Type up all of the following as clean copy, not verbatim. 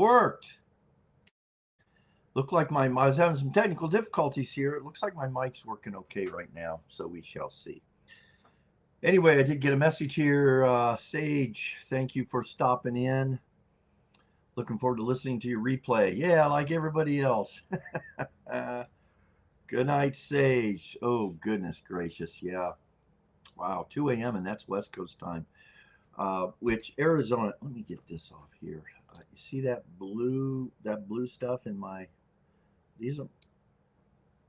worked. Looked like I was having some technical difficulties here. It looks like my mic's working okay right now, so we shall see. Anyway, I did get a message here. Sage, thank you for stopping in. Looking forward to listening to your replay. Yeah, like everybody else. Good night, Sage. Oh, goodness gracious. Yeah. Wow, 2 a.m. and that's West Coast time. Which Arizona, let me get this off here. You see that blue stuff in my, these are,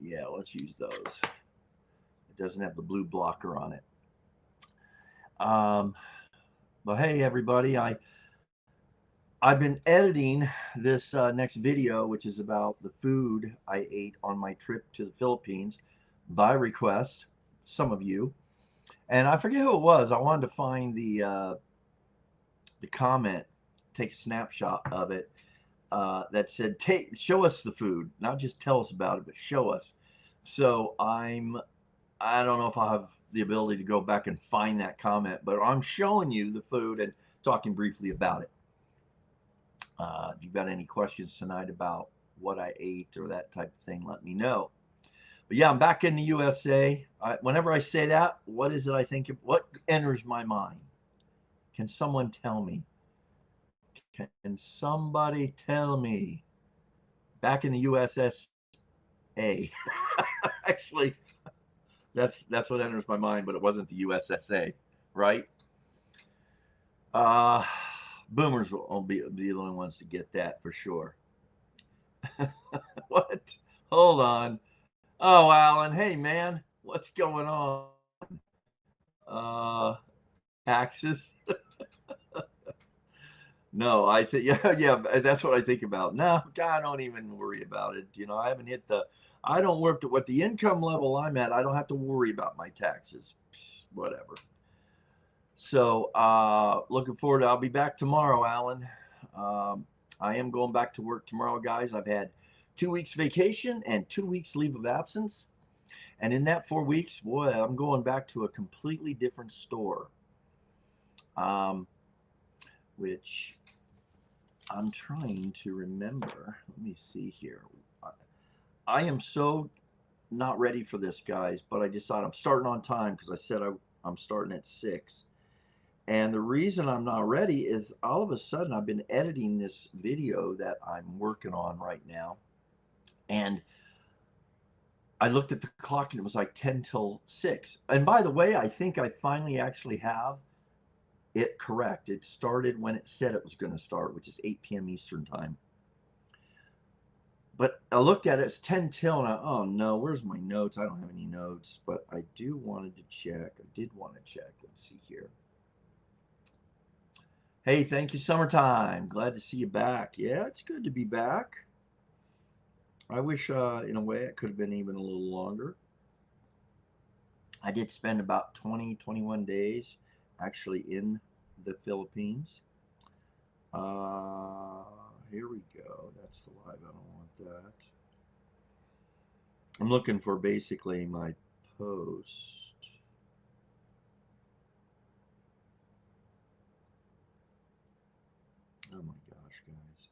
yeah, let's use those. It doesn't have the blue blocker on it. But hey, everybody, I've been editing this next video, which is about the food I ate on my trip to the Philippines by request, some of you. And I forget who it was. I wanted to find the comment, take a snapshot of it, that said, show us the food, not just tell us about it, but show us. So I don't know if I'll have the ability to go back and find that comment, but I'm showing you the food and talking briefly about it. If you've got any questions tonight about what I ate or that type of thing, let me know. But yeah, I'm back in the USA. Whenever I say that, what is it I think of? What enters my mind? Can someone tell me? Can somebody tell me? Back in the USSA. Actually, that's what enters my mind, but it wasn't the USSA, right? Uh, boomers will be the only ones to get that for sure. What? Hold on. Oh, Alan. Hey, man. What's going on? Taxes? No, I think yeah, that's what I think about. No, God, don't even worry about it. I haven't hit I don't work to what the income level I'm at. I don't have to worry about my taxes. Whatever. So, looking forward I'll be back tomorrow, Alan. Um, I am going back to work tomorrow, guys. I've had 2 weeks vacation and 2 weeks leave of absence. And in that 4 weeks, boy, I'm going back to a completely different store, um, which I'm trying to remember. Let me see here. I am so not ready for this, guys, but I decided I'm starting on time because I said I'm starting at 6. And the reason I'm not ready is all of a sudden I've been editing this video that I'm working on right now. And I looked at the clock and it was like 10 till 6. And by the way, I think I finally actually have it correct. It started when it said it was going to start, which is 8 p.m. Eastern time. But I looked at it, it's 10 till, and oh no, where's my notes? I don't have any notes, but I wanted to check. I did want to check. Let's see here. Hey, thank you, Summertime. Glad to see you back. Yeah, it's good to be back. I wish, in a way, it could have been even a little longer. I did spend about 20, 21 days actually in the Philippines. Here we go. That's the live. I don't want that. I'm looking for basically my post. Oh my gosh, guys.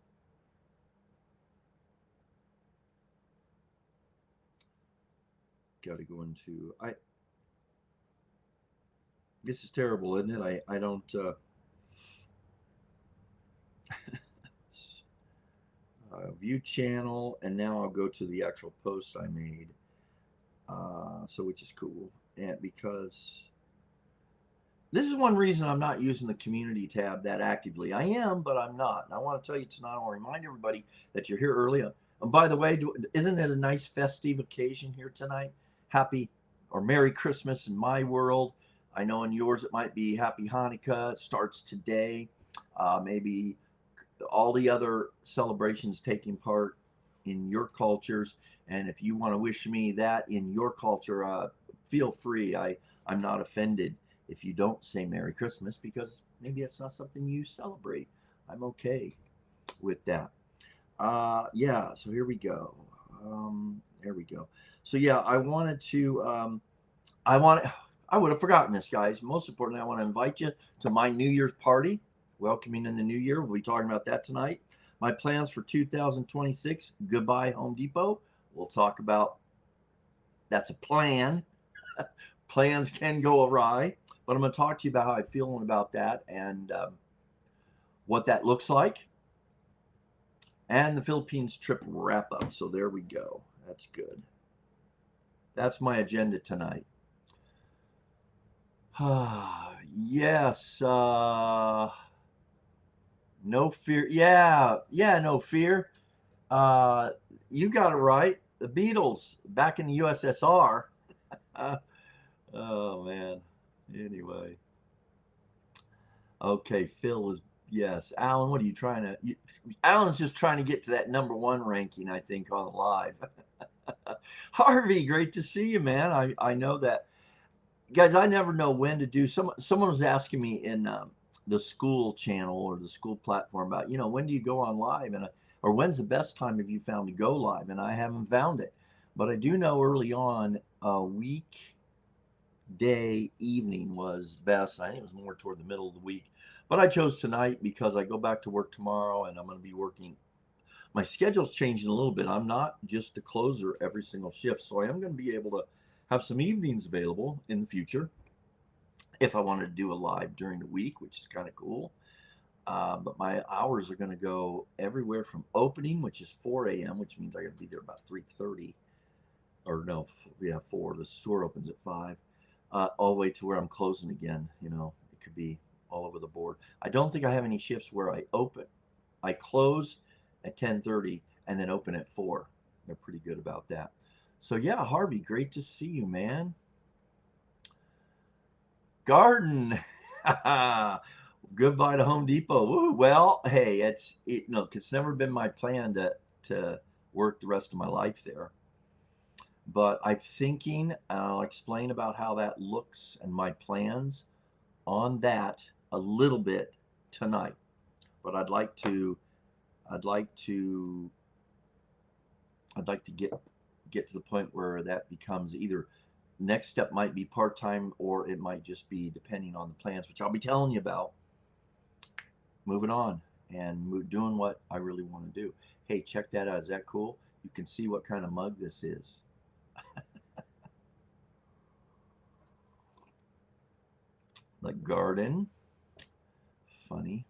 Got to go into this is terrible, isn't it? I don't view channel, and now I'll go to the actual post I made. So which is cool, and because this is one reason I'm not using the community tab that actively. I am, but I'm not. And I want to tell you tonight, I want to remind everybody that you're here early. And by the way, isn't it a nice festive occasion here tonight? Happy or Merry Christmas in my world. I know in yours it might be Happy Hanukkah. It starts today. Maybe all the other celebrations taking part in your cultures. And if you want to wish me that in your culture, feel free. I'm not offended if you don't say Merry Christmas because maybe it's not something you celebrate. I'm okay with that. Yeah, so here we go. There we go. So yeah, I wanted to. I would have forgotten this, guys. Most importantly, I want to invite you to my New Year's party, welcoming in the new year. We'll be talking about that tonight. My plans for 2026. Goodbye, Home Depot. We'll talk about that's a plan. Plans can go awry, but I'm going to talk to you about how I'm feeling about that and what that looks like, and the Philippines trip wrap up. So there we go. That's good. That's my agenda tonight. Yes. No fear. Yeah. Yeah. No fear. Uh, you got it right. The Beatles back in the USSR. Oh man. Anyway. Okay. Phil is yes. Alan, what are you trying to? Alan's just trying to get to that #1 ranking, I think, on live. Harvey, great to see you, man. I know that, guys. I never know when to do. Someone was asking me in the school channel or the school platform about, when do you go on live, and or when's the best time have you found to go live, and I haven't found it, but I do know early on a weekday evening was best. I think it was more toward the middle of the week, but I chose tonight because I go back to work tomorrow and I'm going to be working. My schedule's changing a little bit. I'm not just the closer every single shift, so I am going to be able to have some evenings available in the future if I wanted to do a live during the week, which is kind of cool. But my hours are going to go everywhere from opening, which is 4 a.m., which means I got to be there about 3:30, or no, yeah, 4. The store opens at 5, all the way to where I'm closing again. It could be all over the board. I don't think I have any shifts where I close at 10:30 and then open at 4. They're pretty good about that. So yeah, Harvey, great to see you, man. Garden. Goodbye to Home Depot. Woo. Well, hey, it's never been my plan to work the rest of my life there. But I'm thinking, and I'll explain about how that looks and my plans on that a little bit tonight. But I'd like to, I'd like to get to the point where that becomes either next step might be part time or it might just be depending on the plans, which I'll be telling you about. Moving on and doing what I really want to do. Hey, check that out. Is that cool? You can see what kind of mug this is. The garden. Funny.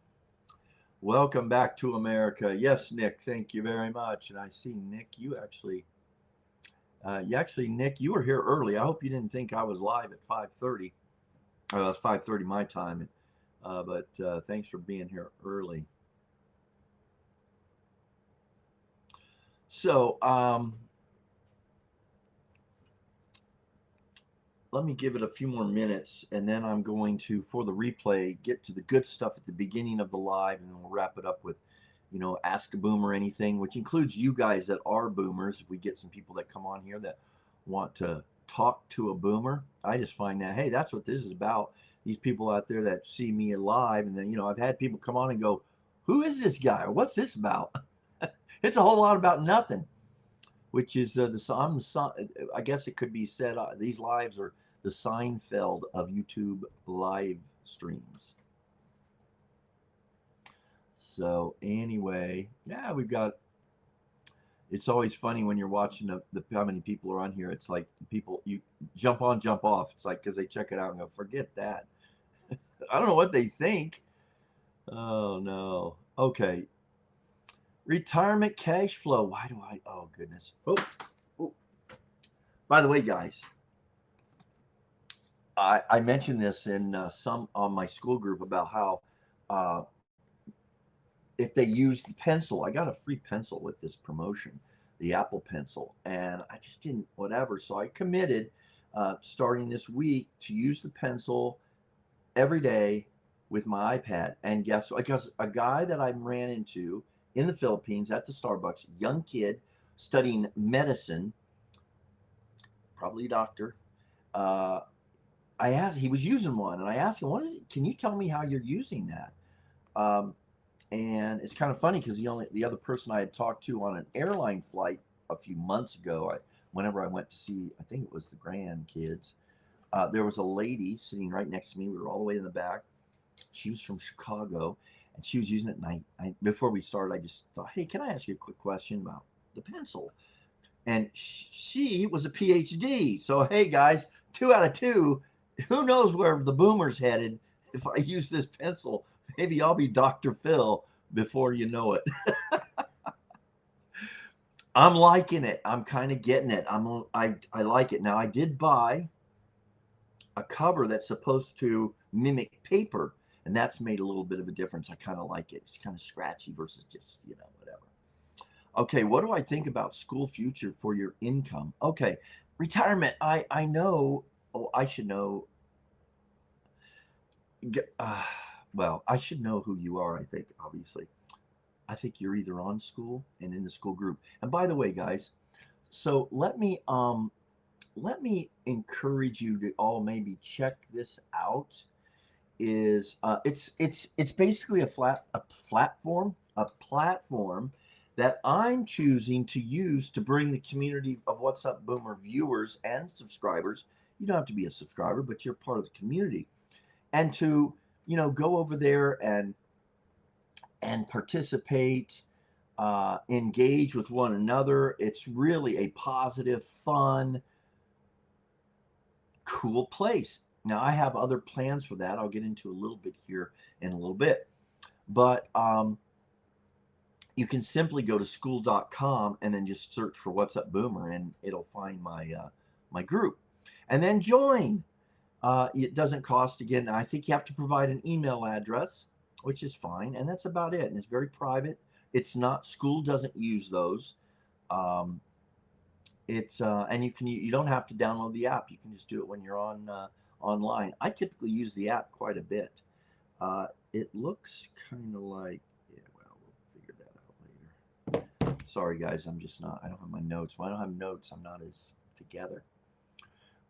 Welcome back to America. Yes, Nick, thank you very much. And I see Nick, Nick, you were here early. I hope you didn't think I was live at 5:30. It's 5:30 my time. But thanks for being here early. So, let me give it a few more minutes and then I'm going to, for the replay, get to the good stuff at the beginning of the live, and then we'll wrap it up with, Ask a Boomer anything, which includes you guys that are boomers. If we get some people that come on here that want to talk to a boomer, I just find that, hey, that's what this is about. These people out there that see me live, and then, I've had people come on and go, who is this guy? Or what's this about? It's a whole lot about nothing, which is I guess it could be said, these lives are the Seinfeld of YouTube live streams. So anyway, yeah, we've got. It's always funny when you're watching the how many people are on here. It's like people, you jump on, jump off. It's like because they check it out and go, forget that. I don't know what they think. Oh no. Okay. Retirement cash flow. Why do I? Oh goodness. Oh. By the way, guys, I mentioned this in some on my school group about how uh, if they use the pencil, I got a free pencil with this promotion, the Apple Pencil, and I just didn't whatever. So I committed starting this week to use the pencil every day with my iPad. And guess what? Because a guy that I ran into in the Philippines at the Starbucks, young kid studying medicine, probably a doctor. Uh, I asked, he was using one, and I asked him, "What is it? Can you tell me how you're using that?" Um, and it's kind of funny because the other person I had talked to on an airline flight a few months ago, whenever I went to see, I think it was the grandkids, there was a lady sitting right next to me. We were all the way in the back. She was from Chicago, and she was using it. And I before we started, I just thought, hey, can I ask you a quick question about the pencil? And she was a PhD. So hey, guys, 2 out of 2. Who knows where the boomer's headed if I use this pencil? Maybe I'll be Dr. Phil before you know it. I'm liking it. I'm kind of getting it. I like it. Now I did buy a cover that's supposed to mimic paper, and that's made a little bit of a difference. I kind of like it. It's kind of scratchy versus just, whatever. Okay, what do I think about school future for your income? Okay, retirement. I know. Oh, I should know. Uh, well, I should know who you are. I think obviously. I think you're either on school and in the school group. And by the way, guys, so let me encourage you to all maybe check this out. Is it's basically a platform that I'm choosing to use to bring the community of What's Up Boomer viewers and subscribers. You don't have to be a subscriber, but you're part of the community, and to go over there and participate, engage with one another. It's really a positive, fun, cool place. Now, I have other plans for that. I'll get into a little bit here in a little bit. But you can simply go to school.com and then just search for What's Up Boomer, and it'll find my group. And then join. It doesn't cost, again, I think you have to provide an email address, which is fine. And that's about it. And it's very private. It's not, school doesn't use those. Um, it's and you don't have to download the app. You can just do it when you're online. I typically use the app quite a bit. It looks kind of like, yeah, well, we'll figure that out later. Sorry, guys, I'm just not. I don't have my notes. When I don't have notes, I'm not as together.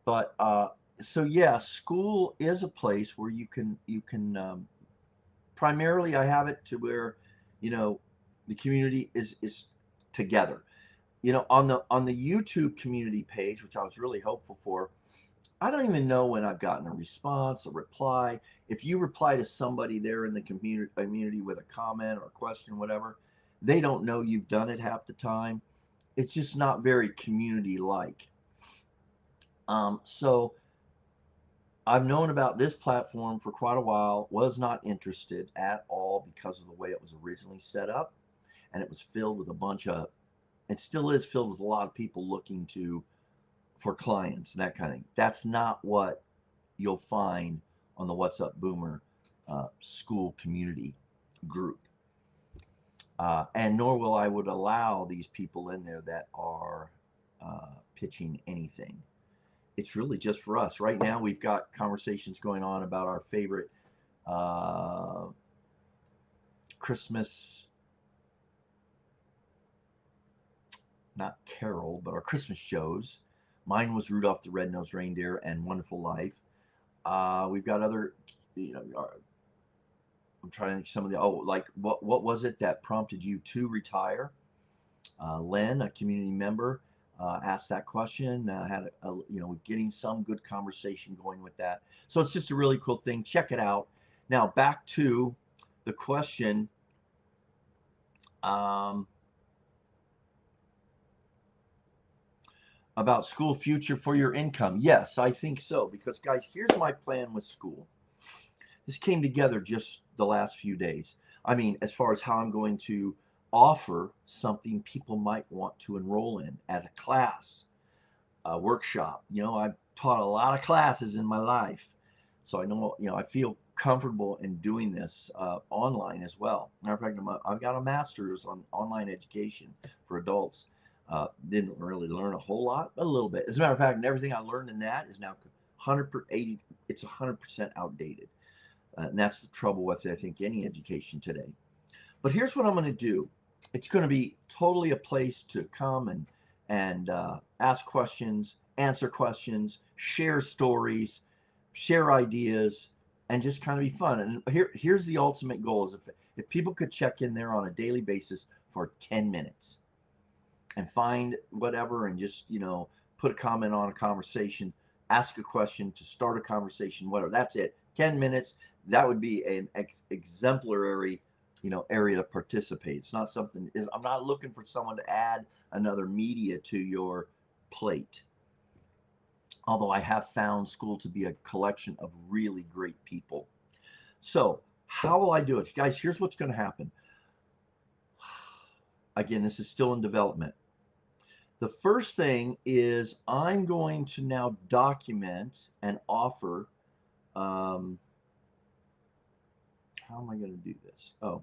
But so yeah, school is a place where you can primarily I have it to where you know the community is together. On the YouTube community page, which I was really hopeful for, I don't even know when I've gotten a response, a reply. If you reply to somebody there in the community with a comment or a question, whatever, they don't know you've done it half the time. It's just not very community like. So I've known about this platform for quite a while, was not interested at all because of the way it was originally set up. And it was filled with a bunch of, it still is filled with a lot of people looking to for clients and that kind of thing. That's not what you'll find on the What's Up Boomer school community group. And nor will I would allow these people in there that are pitching anything. It's really just for us. Right now, we've got conversations going on about our favorite uh, Christmas, not carol, but our Christmas shows. Mine was Rudolph the Red-Nosed Reindeer and Wonderful Life. We've got other, you know, I'm trying to think some of the, like what was it that prompted you to retire? Len, a community member, asked that question. Had getting some good conversation going with that. So it's just a really cool thing. Check it out. Now back to the question. Um, about school future for your income. Yes, I think so. Because, guys, here's my plan with school. This came together just the last few days. I mean, as far as how I'm going to offer something people might want to enroll in as a class, a workshop. I've taught a lot of classes in my life. So I know, I feel comfortable in doing this online as well. Matter of fact, I've got a master's on online education for adults. Didn't really learn a whole lot, but a little bit. As a matter of fact, everything I learned in that is now 180. It's 100% outdated, and that's the trouble with I think any education today. But here's what I'm going to do. It's going to be totally a place to come and ask questions, answer questions, share stories, share ideas, and just kind of be fun. And here's the ultimate goal: is if people could check in there on a daily basis for 10 minutes and find whatever and just put a comment on a conversation, ask a question to start a conversation, whatever. That's it. 10 minutes. That would be an exemplary area to participate. It's not something is I'm not looking for someone to add another media to your plate. Although I have found school to be a collection of really great people. So, how will I do it? Guys, here's what's going to happen. Again, this is still in development. The first thing is I'm going to now document and offer. Um, how am I going to do this? Oh,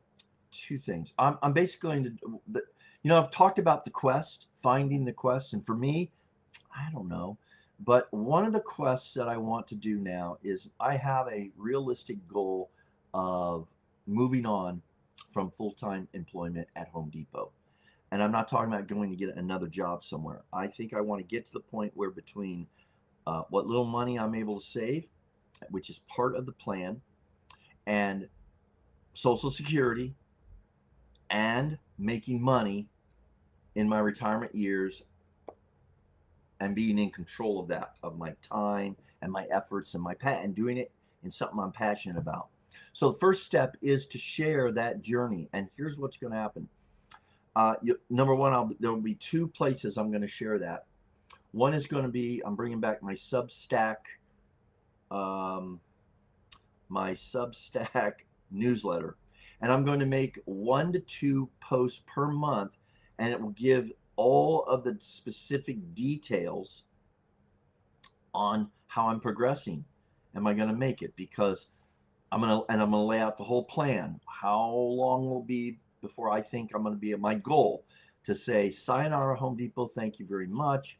two things. I'm basically going to, I've talked about the quest, finding the quest. And for me, I don't know. But one of the quests that I want to do now is I have a realistic goal of moving on from full time employment at Home Depot. And I'm not talking about going to get another job somewhere. I think I want to get to the point where between what little money I'm able to save, which is part of the plan, and Social Security and making money in my retirement years and being in control of that, of my time and my efforts and and doing it in something I'm passionate about. So the first step is to share that journey. And here's what's going to happen. Number one, there will be two places I'm going to share that. One is going to be I'm bringing back um, my Substack newsletter, and I'm going to make 1 to 2 posts per month, and it will give all of the specific details on how I'm progressing. Am I going to make it? Because I'm gonna lay out the whole plan. How long will be before I think I'm going to be at my goal to say sayonara Home Depot, thank you very much,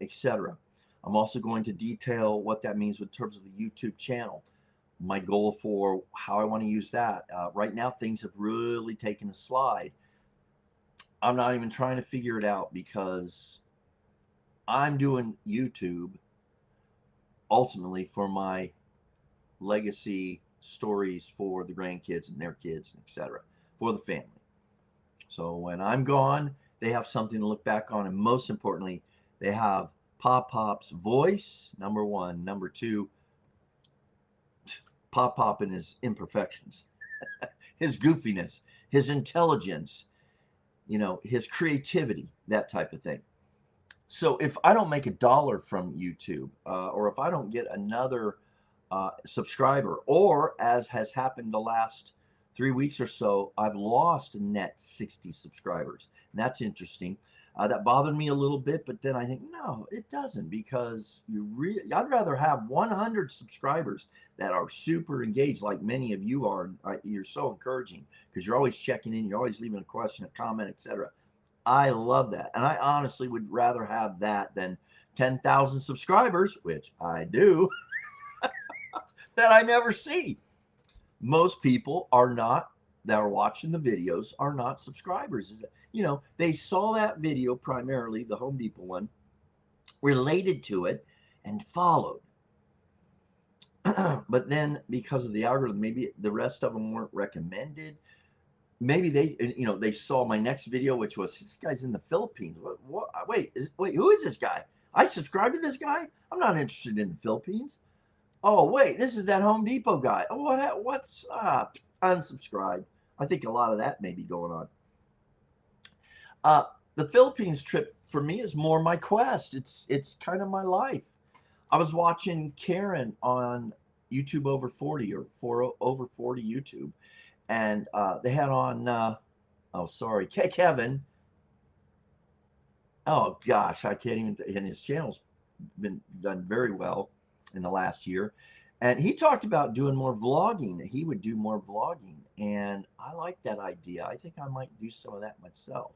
etc. I'm also going to detail what that means in terms of the YouTube channel, my goal for how I want to use that. Right now, things have really taken a slide. I'm not even trying to figure it out because I'm doing YouTube ultimately for my legacy stories for the grandkids and their kids, etc., for the family. So when I'm gone, they have something to look back on, and most importantly, they have Pop Pop's voice, number one. Number two, Pop Pop and his imperfections, his goofiness, his intelligence, his creativity, that type of thing. So if I don't make $1 from YouTube, or if I don't get another subscriber, or as has happened the last 3 weeks or so, I've lost a net 60 subscribers. And that's interesting. That bothered me a little bit, but then I think, no, it doesn't, because I'd rather have 100 subscribers that are super engaged, like many of you are. You're so encouraging because you're always checking in, you're always leaving a question, a comment, etc. I love that. And I honestly would rather have that than 10,000 subscribers, which I do, that I never see. Most people are not, that are watching the videos, are not subscribers. They saw that video, primarily the Home Depot one, related to it, and followed. But then because of the algorithm, maybe the rest of them weren't recommended. Maybe they saw my next video, which was, this guy's in the Philippines. Wait, who is this guy? I subscribed to this guy. I'm not interested in the Philippines. Oh, wait, this is that Home Depot guy. Oh, what's up? Unsubscribed. I think a lot of that may be going on. The Philippines trip for me is more my quest. It's kind of my life. I was watching Karen on YouTube over 40, or over 40 YouTube, and they had on oh, sorry, Kevin. Oh gosh, I can't even. And his channel's been done very well in the last year, and he talked about doing more vlogging. He would do more vlogging, and I like that idea. I think I might do some of that myself.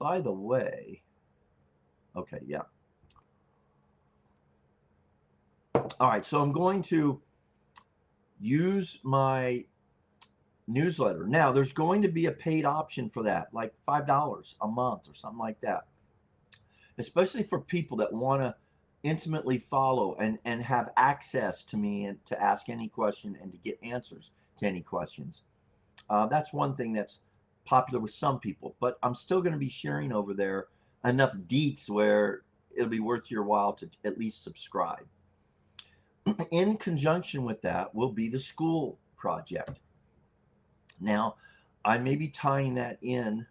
By the way, okay, yeah. All right, so I'm going to use my newsletter. Now, there's going to be a paid option for that, like $5 a month or something like that, especially for people that want to intimately follow and have access to me and to ask any question and to get answers to any questions. That's one thing that's popular with some people, but I'm still going to be sharing over there enough deets where it'll be worth your while to at least subscribe. In conjunction with that will be the school project. Now, I may be tying that in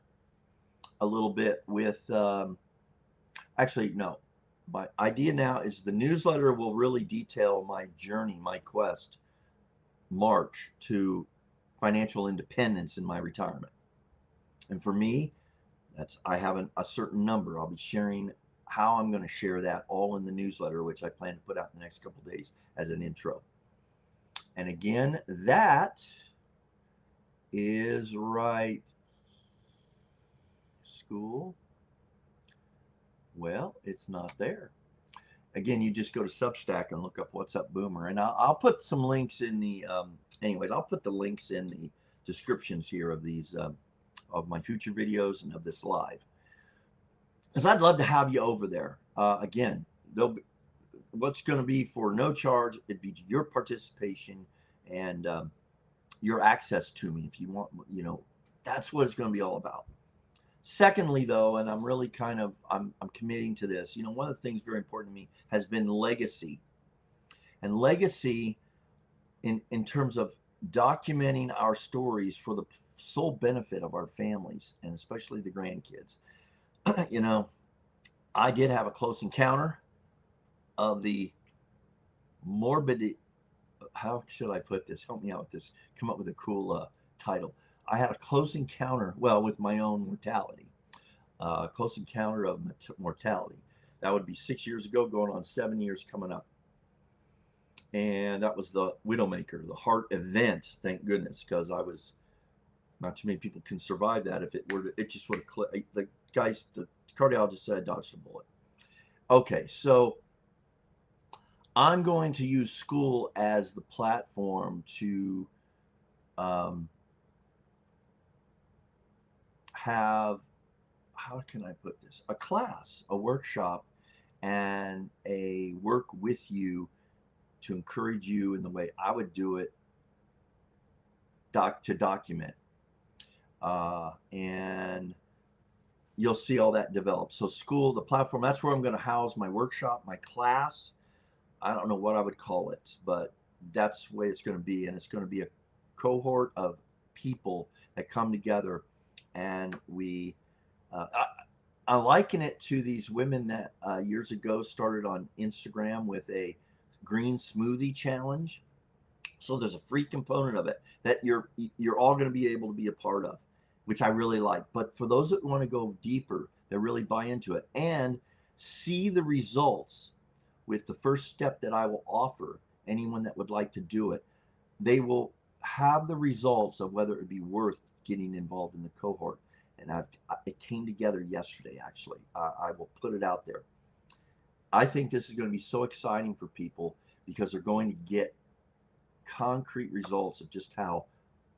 a little bit with, actually, no. My idea now is the newsletter will really detail my journey, my quest, march to financial independence in my retirement. And for me, that's I have a certain number. I'll be sharing how I'm going to share that all in the newsletter, which I plan to put out in the next couple of days as an intro. And again, that is right. School. Well, it's not there. Again, you just go to Substack and look up What's Up Boomer, and I'll put some links in the. Anyways, I'll put the links in the descriptions here of these of my future videos and of this live, because I'd love to have you over there. Again, there'll be, what's going to be for no charge. It'd be your participation and your access to me if you want. That's what it's going to be all about. Secondly, though, and I'm really kind of I'm committing to this. One of the things very important to me has been legacy, and legacy in terms of documenting our stories for the sole benefit of our families and especially the grandkids. you know, I did have a close encounter of the morbid. How should I put this? Help me out with this. Come up with a cool title. I had a close encounter, well, with my own mortality. Close encounter of mortality. That would be 6 years ago, going on 7 years coming up. And that was the Widowmaker, the heart event. Thank goodness, because I was not too many people can survive that. If it were, it just would have. The guys, the cardiologist said I dodged a bullet. Okay, so I'm going to use school as the platform to have, how can I put this? A class, a workshop, and a work with you to encourage you in the way I would do it, to document. And you'll see all that develop. So school, the platform, that's where I'm going to house my workshop, my class. I don't know what I would call it, but that's the way it's going to be. And it's going to be a cohort of people that come together, and I liken it to these women that years ago started on Instagram with a green smoothie challenge. So there's a free component of it that you're all going to be able to be a part of, which I really like. But for those that want to go deeper, that really buy into it and see the results with the first step that I will offer anyone that would like to do it, they will have the results of whether it would be worth getting involved in the cohort. And it came together yesterday, actually. I will put it out there. I think this is going to be so exciting for people because they're going to get concrete results of just how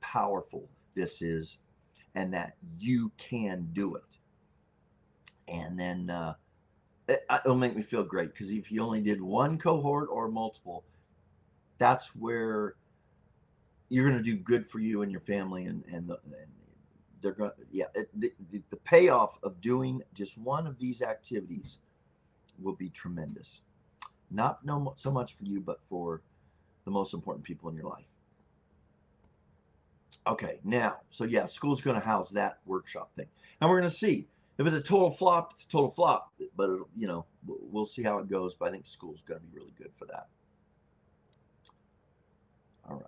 powerful this is and that you can do it. And then it'll make me feel great because if you only did one cohort or multiple, that's where you're going to do good for you and your family, and they're going, yeah, the payoff of doing just one of these activities will be tremendous. Not no so much for you, but for the most important people in your life. Okay, now, so yeah, school's going to house that workshop thing. And we're going to see if it's a total flop. It's a total flop, but we'll see how it goes. But I think school's going to be really good for that. All right.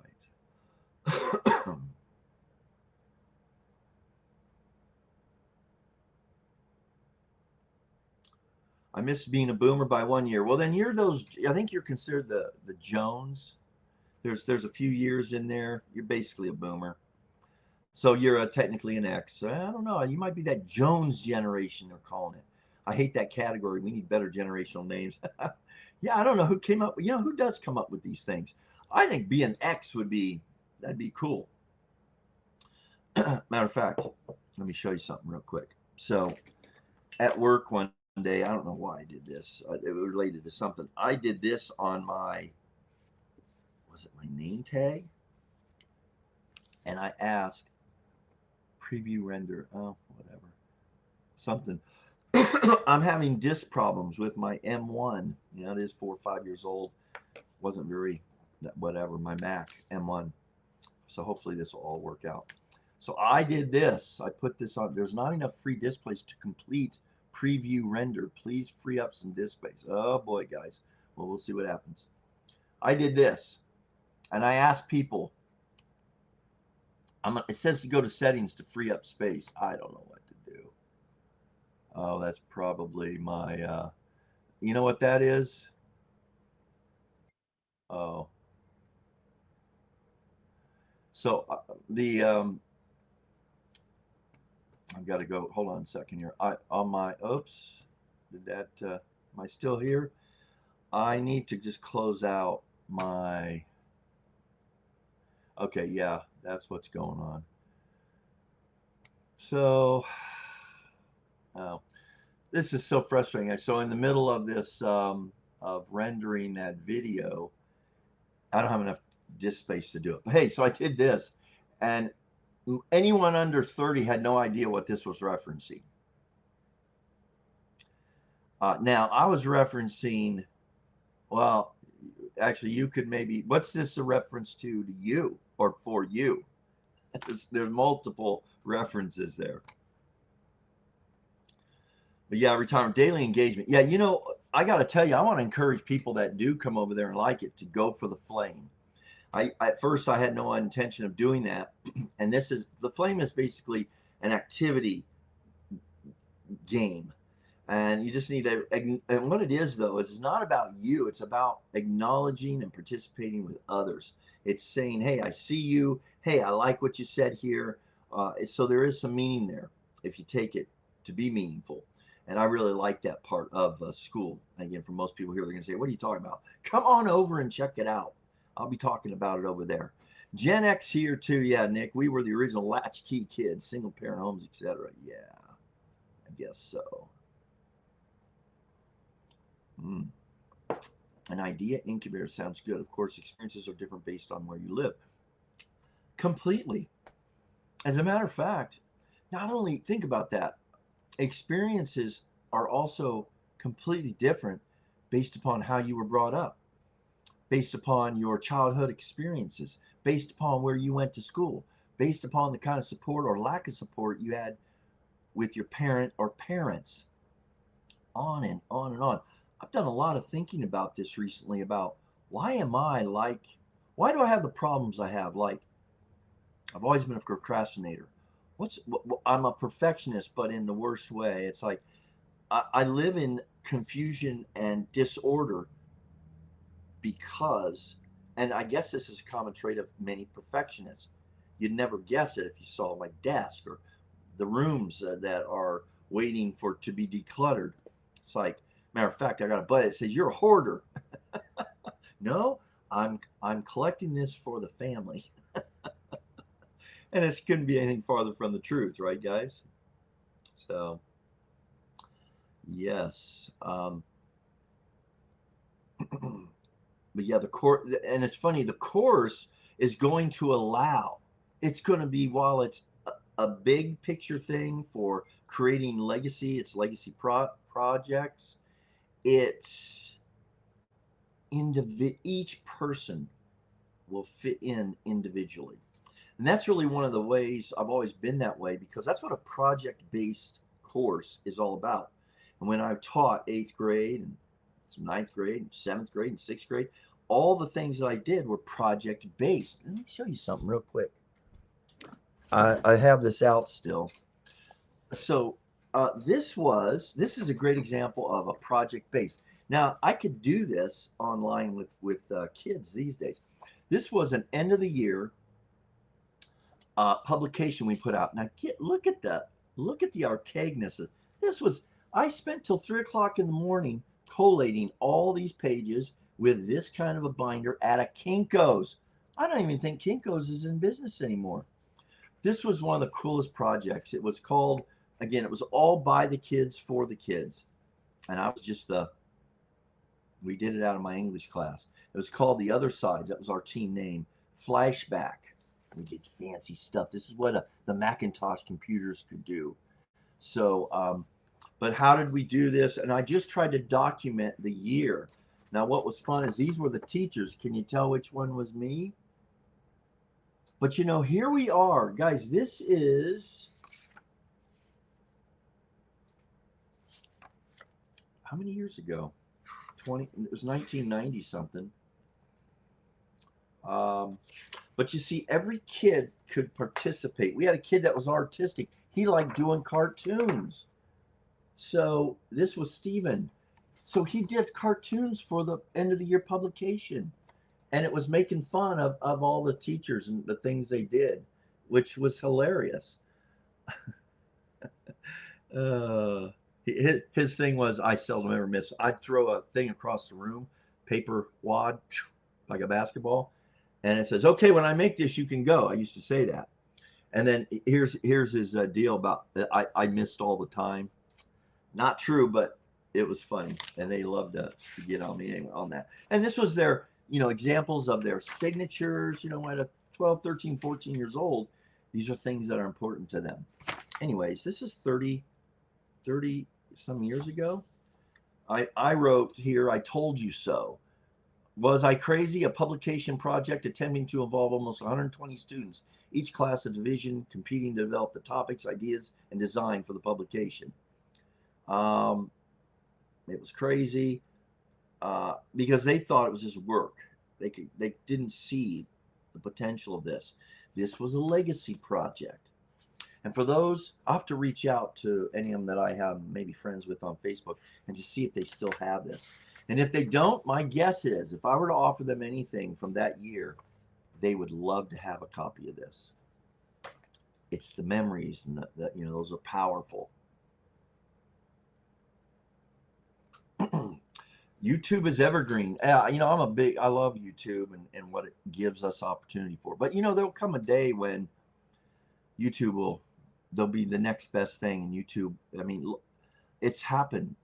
I missed being a boomer by 1 year. Well, then you're those. I think you're considered the Jones. There's a few years in there. You're basically a boomer. So you're technically an X. I don't know. You might be that Jones generation they're calling it. I hate that category. We need better generational names. Yeah, I don't know who came up. Who does come up with these things? I think being X that'd be cool. Matter of fact, let me show you something real quick. So at work one day, I don't know why I did this. It was related to something. I did this on was it my name tag? And I asked preview render. Oh, whatever. Something. I'm having disk problems with my M1. It is 4 or 5 years old. Wasn't very, whatever, my Mac M1. So hopefully this will all work out. So I did this. I put this on. There's not enough free displays to complete preview render. Please free up some displays. Oh boy, guys. Well, we'll see what happens. I did this, and I asked people. It says to go to settings to free up space. I don't know what to do. Oh, that's probably my. You know what that is? Oh, so the I've got to go. Hold on a second here. I on my. Oops. Did that? Am I still here? I need to just close out my. Okay, yeah, that's what's going on. So, oh, this is so frustrating. So in the middle of this of rendering that video, I don't have enough disk space to do it. But hey, so I did this, and anyone under 30 had no idea what this was referencing. Now I was referencing. Well, actually, you could maybe. What's this a reference to you or for you? There's multiple references there. But yeah, retirement daily engagement. Yeah, you know, I got to tell you, I want to encourage people that do come over there and like it to go for the flame. I at first I had no intention of doing that, and this is the flame is basically an activity game, and you just need to. And what it is though is it's not about you; it's about acknowledging and participating with others. It's saying, "Hey, I see you. Hey, I like what you said here." So there is some meaning there if you take it to be meaningful. And I really like that part of school. And again, for most people here, they're going to say, "What are you talking about? Come on over and check it out." I'll be talking about it over there. Gen X here too. Yeah, Nick, we were the original latchkey kids, single parent homes, etc. Yeah, I guess so. Mm. An idea incubator sounds good. Of course, experiences are different based on where you live. Completely. As a matter of fact, not only think about that, experiences are also completely different based upon how you were brought up, based upon your childhood experiences, based upon where you went to school, based upon the kind of support or lack of support you had with your parent or parents, on and on and on. I've done a lot of thinking about this recently about why am I like, why do I have the problems I have? Like, I've always been a procrastinator. I'm a perfectionist, but in the worst way. It's like I live in confusion and disorder because, and I guess this is a common trait of many perfectionists. You'd never guess it if you saw my desk or the rooms that are waiting for to be decluttered. It's like, matter of fact, I got a buddy that says you're a hoarder. No, I'm collecting this for the family, and it couldn't be anything farther from the truth, right, guys? So yes, but yeah, the course, and it's funny, the course is going to allow. It's going to be while it's a big picture thing for creating legacy. It's legacy projects. It's each person will fit in individually. And that's really one of the ways I've always been that way because that's what a project based course is all about. And when I taught eighth grade and some ninth grade and seventh grade and sixth grade, all the things that I did were project based. Let me show you something real quick. I have this out still. So this is a great example of a project based. Now I could do this online with kids these days. This was an end of the year publication we put out. Now look at the archaicness of this. Was I spent till 3 o'clock in the morning collating all these pages with this kind of a binder at a Kinko's. I don't even think Kinko's is in business anymore. This was one of the coolest projects. It was called, again, it was all by the kids for the kids, and I was just the we did it out of my English class. It was called The Other Sides. That was our team name. Flashback. We did fancy stuff. This is what the Macintosh computers could do. So, but how did we do this? And I just tried to document the year. Now, what was fun is these were the teachers. Can you tell which one was me? But you know, here we are, guys. This is how many years ago? 20. It was 1990 something. Um, but you see, every kid could participate. We had a kid that was artistic. He liked doing cartoons. So this was Steven. So he did cartoons for the end of the year publication. And it was making fun of all the teachers and the things they did, which was hilarious. Uh, his thing was, I seldom ever miss. I'd throw a thing across the room, paper wad, like a basketball, and it says, "Okay, when I make this, you can go." I used to say that. And then here's his deal about I missed all the time. Not true, but it was funny, and they loved to get on me anyway on that. And this was their examples of their signatures. At a 12, 13, 14 years old, these are things that are important to them. Anyways, this is 30 some years ago. I wrote here, I told you so. Was I crazy? A publication project attempting to involve almost 120 students, each class a division, competing to develop the topics, ideas, and design for the publication. Um, it was crazy because they thought it was just work. They didn't see the potential of this. This was a legacy project. And for those, I have to reach out to any of them that I have maybe friends with on Facebook and just see if they still have this. And if they don't, my guess is if I were to offer them anything from that year, they would love to have a copy of this. It's the memories, and that those are powerful. YouTube is evergreen. I love YouTube and what it gives us opportunity for. But there'll come a day when YouTube they'll be the next best thing. And YouTube, I mean, it's happened.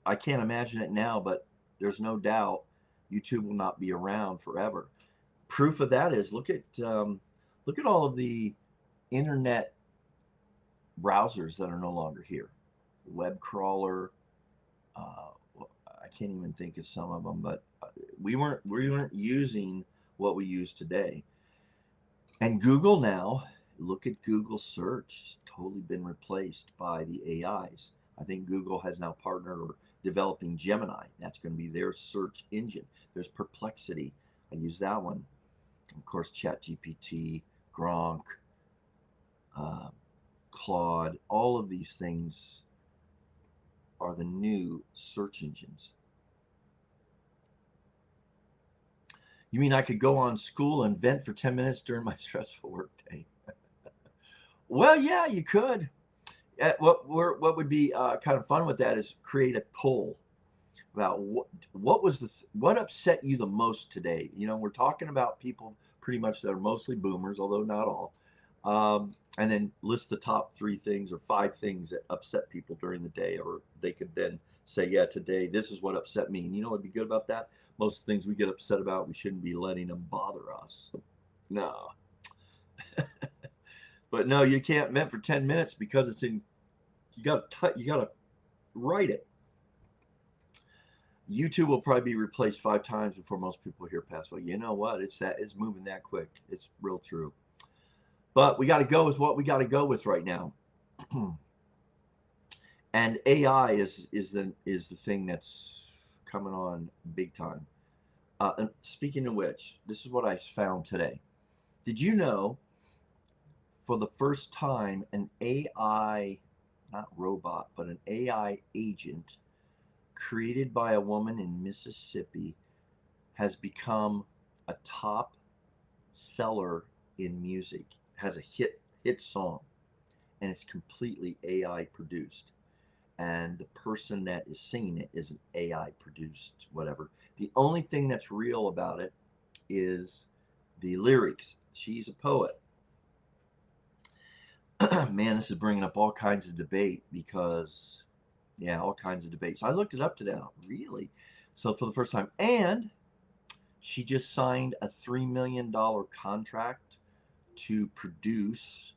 I can't imagine it now, but there's no doubt YouTube will not be around forever. Proof of that is look at all of the internet browsers that are no longer here. Web crawler. Uh, I can't even think of some of them, but we weren't using what we use today. And Google now, look at Google search, it's totally been replaced by the AIs. I think Google has now partnered or developing Gemini. That's going to be their search engine. There's Perplexity. I use that one. Of course, ChatGPT, Gronk, uh, Claude, all of these things are the new search engines. You mean I could go on school and vent for 10 minutes during my stressful workday? Well, yeah, you could. What would be kind of fun with that is create a poll about what upset you the most today. We're talking about people pretty much that are mostly boomers, although not all. And then list the top 3 things or 5 things that upset people during the day, or they could then say, yeah, today this is what upset me. And what'd be good about that? Most things we get upset about, we shouldn't be letting them bother us. No, but no, you can't vent for 10 minutes because it's in. You got to write it. YouTube will probably be replaced 5 times before most people here pass away. You know what? It's moving that quick. It's real true. But we got to go with what we got to go with right now. And AI is the thing that's coming on big time. And speaking of which, this is what I found today. Did you know for the first time an AI, not robot, but an AI agent created by a woman in Mississippi has become a top seller in music, has a hit song, and it's completely AI produced. And the person that is singing it is an AI produced whatever. The only thing that's real about it is the lyrics. She's a poet. Man, this is bringing up all kinds of debate because, yeah, all kinds of debates. I looked it up today. Really? So for the first time, and she just signed a $3 million contract to produce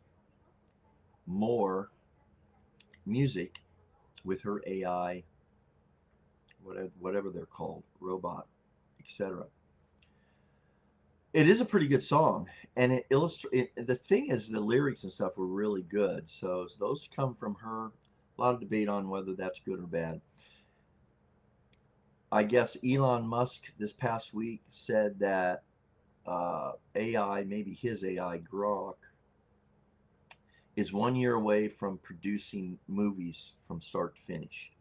more music with her AI, whatever they're called, robot, etc. It is a pretty good song, and it illustrates. The thing is, the lyrics and stuff were really good. So those come from her. A lot of debate on whether that's good or bad. I guess Elon Musk this past week said that AI, maybe his AI Grok, is 1 year away from producing movies from start to finish.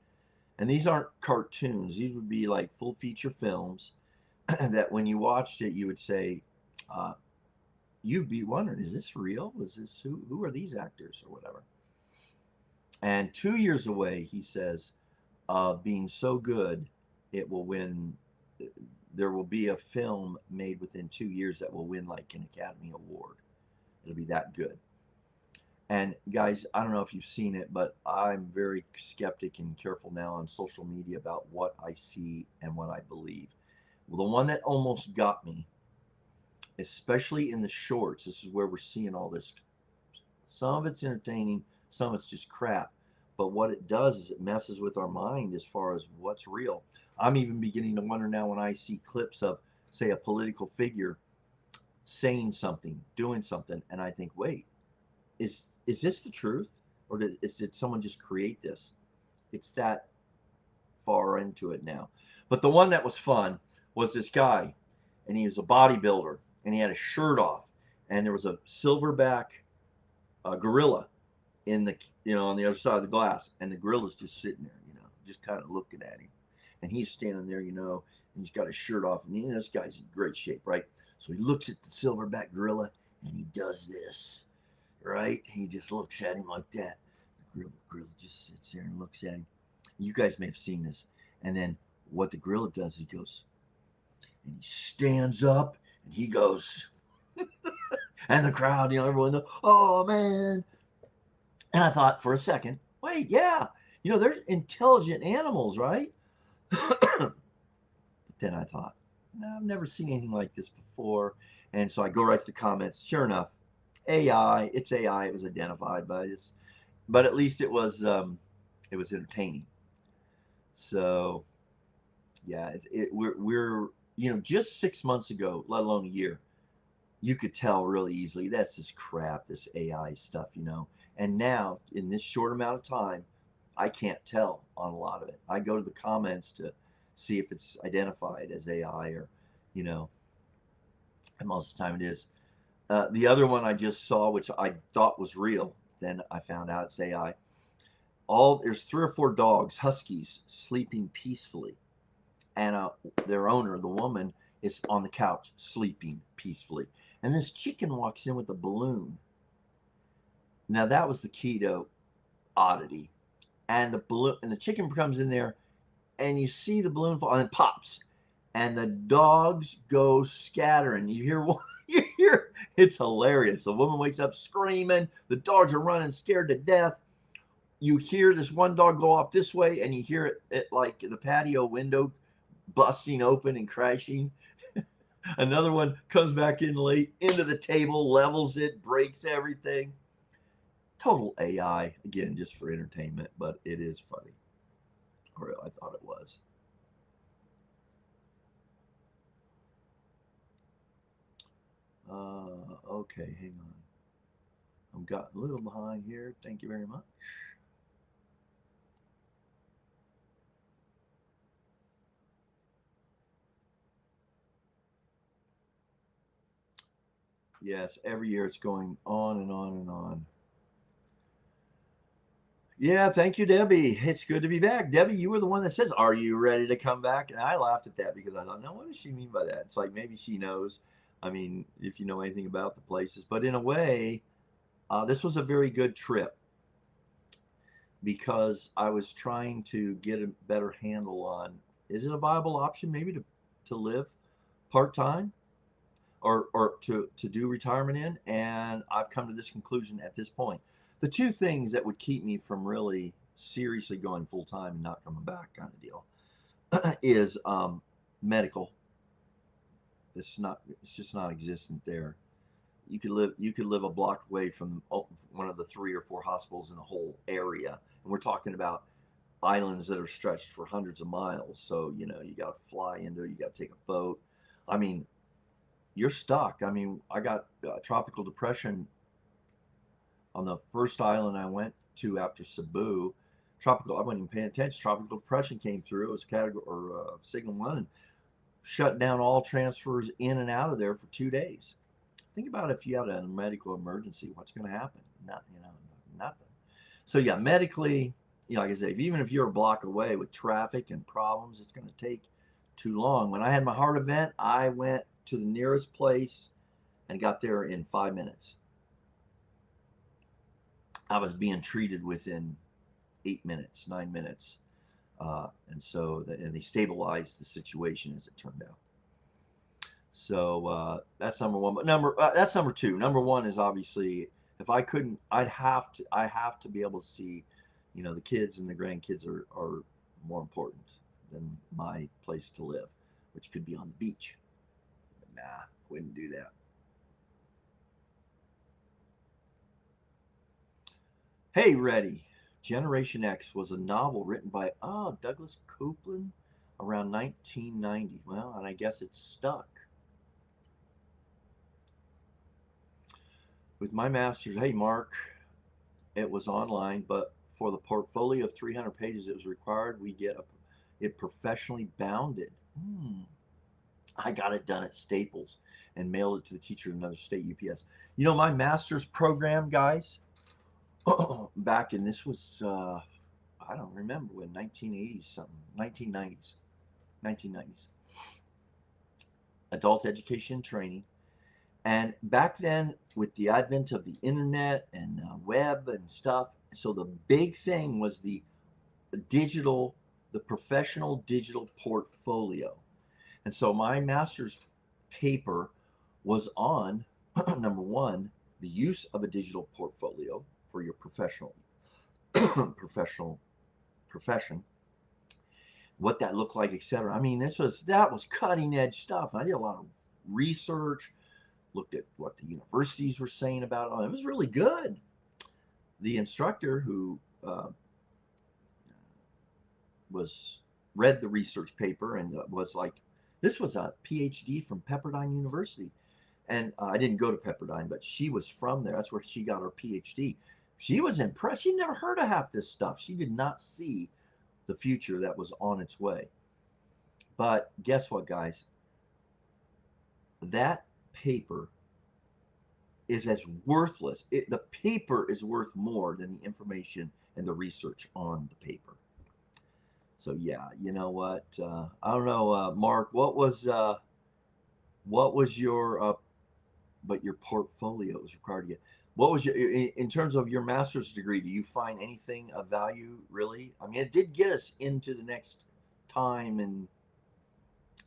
And these aren't cartoons; these would be like full feature films that when you watched it, you would say, uh, you'd be wondering, is this real? Is this who are these actors or whatever? And 2 years away, he says, being so good, it will win. There will be a film made within 2 years that will win like an Academy Award. It'll be that good. And guys, I don't know if you've seen it, but I'm very skeptic and careful now on social media about what I see and what I believe. Well, the one that almost got me, especially in the shorts, this is where we're seeing all this. Some of it's entertaining, some of it's just crap. But what it does is it messes with our mind as far as what's real. I'm even beginning to wonder now when I see clips of, say, a political figure saying something, doing something, and I think, wait, is this the truth, or did someone just create this? It's that far into it now. But the one that was fun was this guy, and he was a bodybuilder, and he had his shirt off, and there was a silverback gorilla in the on the other side of the glass, and the gorilla's just sitting there, just kind of looking at him, and he's standing there, and he's got his shirt off, and this guy's in great shape, right? So he looks at the silverback gorilla, and he does this, right? He just looks at him like that. The gorilla just sits there and looks at him. You guys may have seen this, and then what the gorilla does, he goes and he stands up, and he goes, and the crowd, everyone, oh man, and I thought for a second, wait, yeah, they're intelligent animals, right? But then I thought, no, I've never seen anything like this before. And so I go right to the comments. Sure enough, AI, it's AI. It was identified by this, but at least it was entertaining. So yeah, we're just 6 months ago, let alone a year, you could tell really easily that's this crap, this AI stuff, And now, in this short amount of time, I can't tell on a lot of it. I go to the comments to see if it's identified as AI or, you know, and most of the time it is. The other one I just saw, which I thought was real, then I found out it's AI. There's 3 or 4 dogs, huskies, sleeping peacefully, and their owner, the woman, is on the couch sleeping peacefully. And this chicken walks in with a balloon. Now that was the key to oddity. And the chicken comes in there, and you see the balloon fall, and it pops, and the dogs go scattering. You hear you hear it's hilarious. The woman wakes up screaming. The dogs are running, scared to death. You hear this one dog go off this way, and you hear it like the patio window busting open and crashing. Another one comes back in late into the table, levels it, breaks everything. Total AI, again, just for entertainment, but it is funny. Or I thought it was. Okay, hang on. I'm got a little behind here. Thank you very much. Yes, every year it's going on and on and on. Yeah, thank you, Debbie. It's good to be back. Debbie, you were the one that says, "Are you ready to come back?" And I laughed at that because I thought, "No, what does she mean by that?" It's like maybe she knows. I mean, if you know anything about the places, but in a way, this was a very good trip because I was trying to get a better handle on, is it a viable option maybe to live part time or to do retirement in, and I've come to this conclusion at this point. The two things that would keep me from really seriously going full time and not coming back kind of deal is medical. It's just not existent there. You could live a block away from one of the 3 or 4 hospitals in the whole area, and we're talking about islands that are stretched for hundreds of miles. So you got to fly into it, you got to take a boat. I mean, you're stuck. I mean, I got tropical depression on the first island I went to after Cebu. Tropical, I wasn't even paying attention. Tropical depression came through. It was category or signal one, and shut down all transfers in and out of there for 2 days. Think about if you had a medical emergency, what's going to happen? Not, nothing. So yeah, medically, like I say, even if you're a block away with traffic and problems, it's going to take too long. When I had my heart event, I went to the nearest place and got there in 5 minutes. I was being treated within 8 minutes, 9 minutes, and they stabilized the situation as it turned out. So that's number one. But that's number two. Number one is obviously if I couldn't, I have to be able to see, the kids and the grandkids are more important than my place to live, which could be on the beach. But nah, wouldn't do that. Hey, ready. Generation X was a novel written by Douglas Coupland around 1990. Well, and I guess it's stuck. With my master's, hey Mark, it was online, but for the portfolio of 300 pages it was required, we get it professionally bounded. I got it done at Staples and mailed it to the teacher in another state, UPS. My master's program, guys, back in this was, I don't remember when, 1980s something, 1990s, 1990s, adult education training. And back then, with the advent of the internet and web and stuff, so the big thing was digital, the professional digital portfolio. And so my master's paper was on number one, the use of a digital portfolio for your professional profession, what that looked like, etc. I mean, that was cutting edge stuff. I did a lot of research, looked at what the universities were saying about it. It was really good. The instructor who was read the research paper and was like, this was a PhD from Pepperdine University. And I didn't go to Pepperdine, but she was from there. That's where she got her PhD. She was impressed. She never heard of half this stuff. She did not see the future that was on its way. But guess what, guys? That paper is as worthless. The paper is worth more than the information and the research on the paper. So yeah, you know what? I don't know, Mark. What was your but your portfolio was required to get. What was your in terms of your master's degree? Do you find anything of value really? I mean, it did get us into the next time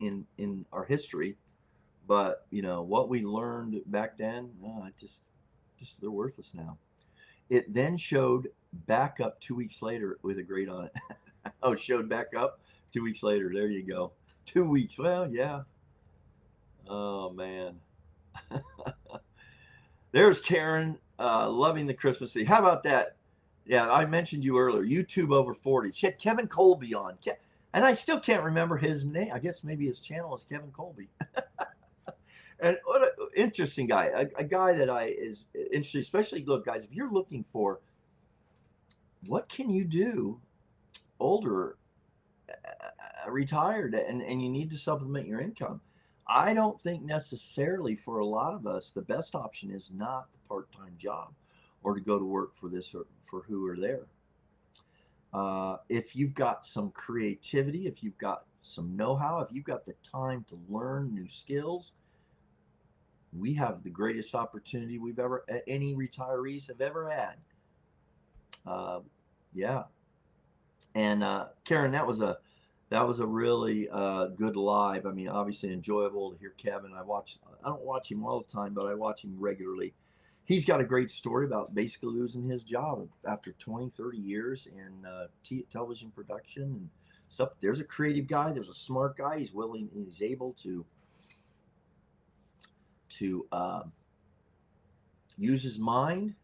in our history, but what we learned back then, just they're worthless now. It then showed back up 2 weeks later with a grade on it. Oh, showed back up 2 weeks later. There you go. 2 weeks. Well, yeah. Oh man. There's Karen, loving the Christmas thing. How about that? Yeah, I mentioned you earlier. YouTube over 40. She had Kevin Colby on, and I still can't remember his name. I guess maybe his channel is Kevin Colby. And what an interesting guy, a guy that is interesting. Especially, look, guys, if you're looking for what can you do older, retired, and you need to supplement your income. I don't think necessarily for a lot of us the best option is not the part-time job or to go to work for this or for who are there. If you've got some creativity, if you've got some know-how, if you've got the time to learn new skills, we have the greatest opportunity any retirees have ever had. Uh, yeah, and Karen, that was a really good live. I mean, obviously enjoyable to hear Kevin. I don't watch him all the time, but I watch him regularly. He's got a great story about basically losing his job after 20, 30 years in television production and stuff. There's a creative guy. There's a smart guy. He's able to use his mind,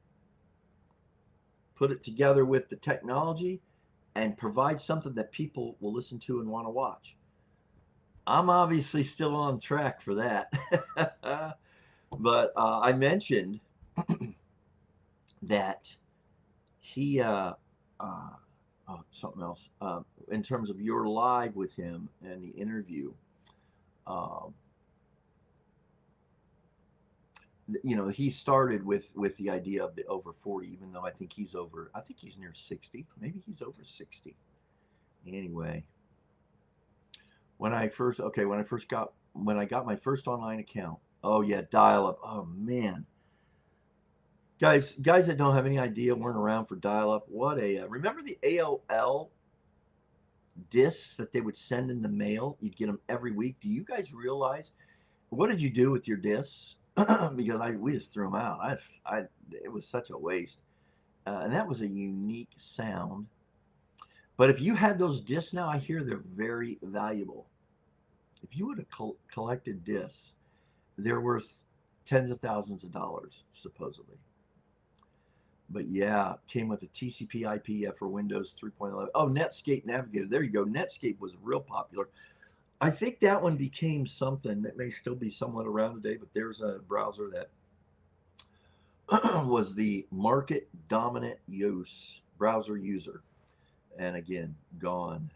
put it together with the technology, and provide something that people will listen to and want to watch. I'm obviously still on track for that. But I mentioned that he, uh, oh, something else, in terms of your live with him and the interview, um, he started with the idea of the over 40, even though I think he's near 60, maybe he's over 60. Anyway, when I got my first online account, oh yeah, dial up, oh man, guys that don't have any idea weren't around for dial up. What a remember the AOL discs that they would send in the mail? You'd get them every week. Do you guys realize what did you do with your discs? Because we just threw them out. It was such a waste, and that was a unique sound. But if you had those discs now, I hear they're very valuable. If you would have collected discs, they're worth tens of thousands of dollars supposedly. But yeah, came with a TCP/IP for Windows 3.11. Oh, Netscape Navigator. There you go. Netscape was real popular. I think that one became something that may still be somewhat around today, but there's a browser that was the market dominant use browser user, and again, gone.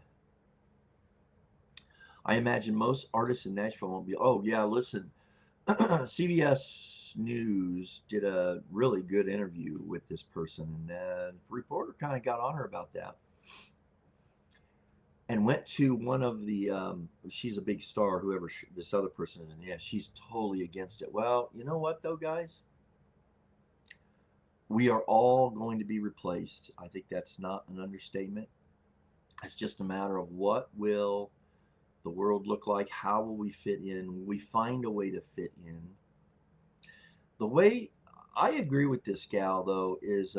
I imagine most artists in Nashville won't be. Oh yeah, listen, CBS News did a really good interview with this person, and the reporter kind of got on her about that, and went to one of the. She's a big star, whoever this other person is, and yeah, she's totally against it. Well, you know what though, guys, we are all going to be replaced. I think that's not an understatement. It's just a matter of what will the world look like? How will we fit in? Will we find a way to fit in? The way I agree with this gal though is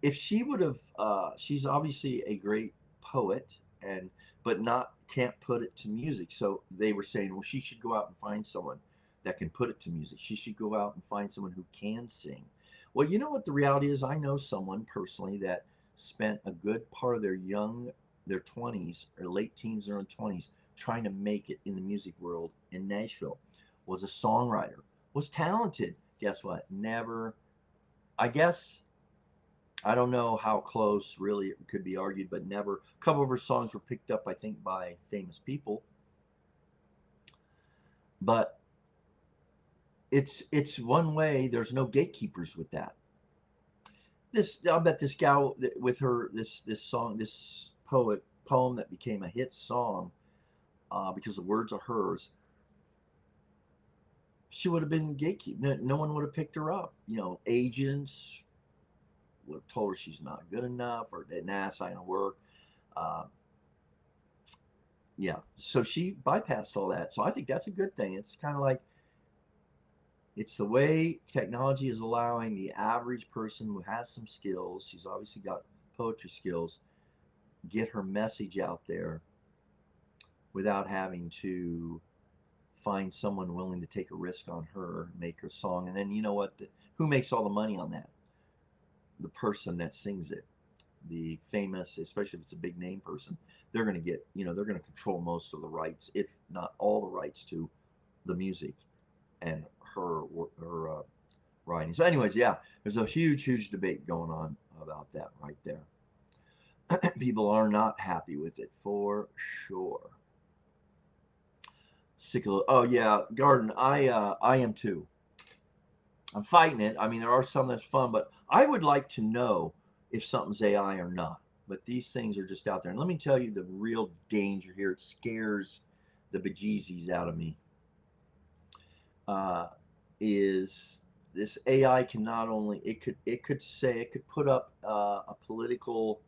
if she would have, she's obviously a great poet and but not can't put it to music. So they were saying, well, she should go out and find someone that can put it to music. She should go out and find someone who can sing. Well, you know what the reality is? I know someone personally that spent a good part of their 20s or late teens or early 20s trying to make it in the music world in Nashville. Was a songwriter, was talented. Guess what? Never, I guess I don't know how close really it could be argued, but never. A couple of her songs were picked up, I think, by famous people. But it's one way. There's no gatekeepers with that. I'll bet this gal with her this song, this poem that became a hit song because the words are hers. She would have been gatekeeper. No one would have picked her up. Agents would have told her she's not good enough, or that nah, it's not gonna work. Uh, yeah, so she bypassed all that. So I think that's a good thing. It's kind of like it's the way technology is allowing the average person who has some skills. She's obviously got poetry skills. Get her message out there without having to find someone willing to take a risk on her, make her song, and then you know what? Who makes all the money on that? The person that sings it, the famous, especially if it's a big name person. They're going to get, they're going to control most of the rights, if not all the rights to the music and her writing. So, anyways, yeah, there's a huge debate going on about that right there. People are not happy with it for sure. Oh yeah, Garden. I am too. I'm fighting it. I mean, there are some that's fun, but I would like to know if something's AI or not. But these things are just out there. And let me tell you the real danger here. It scares the bejesus out of me. Uh, is this AI can not only it could put up a political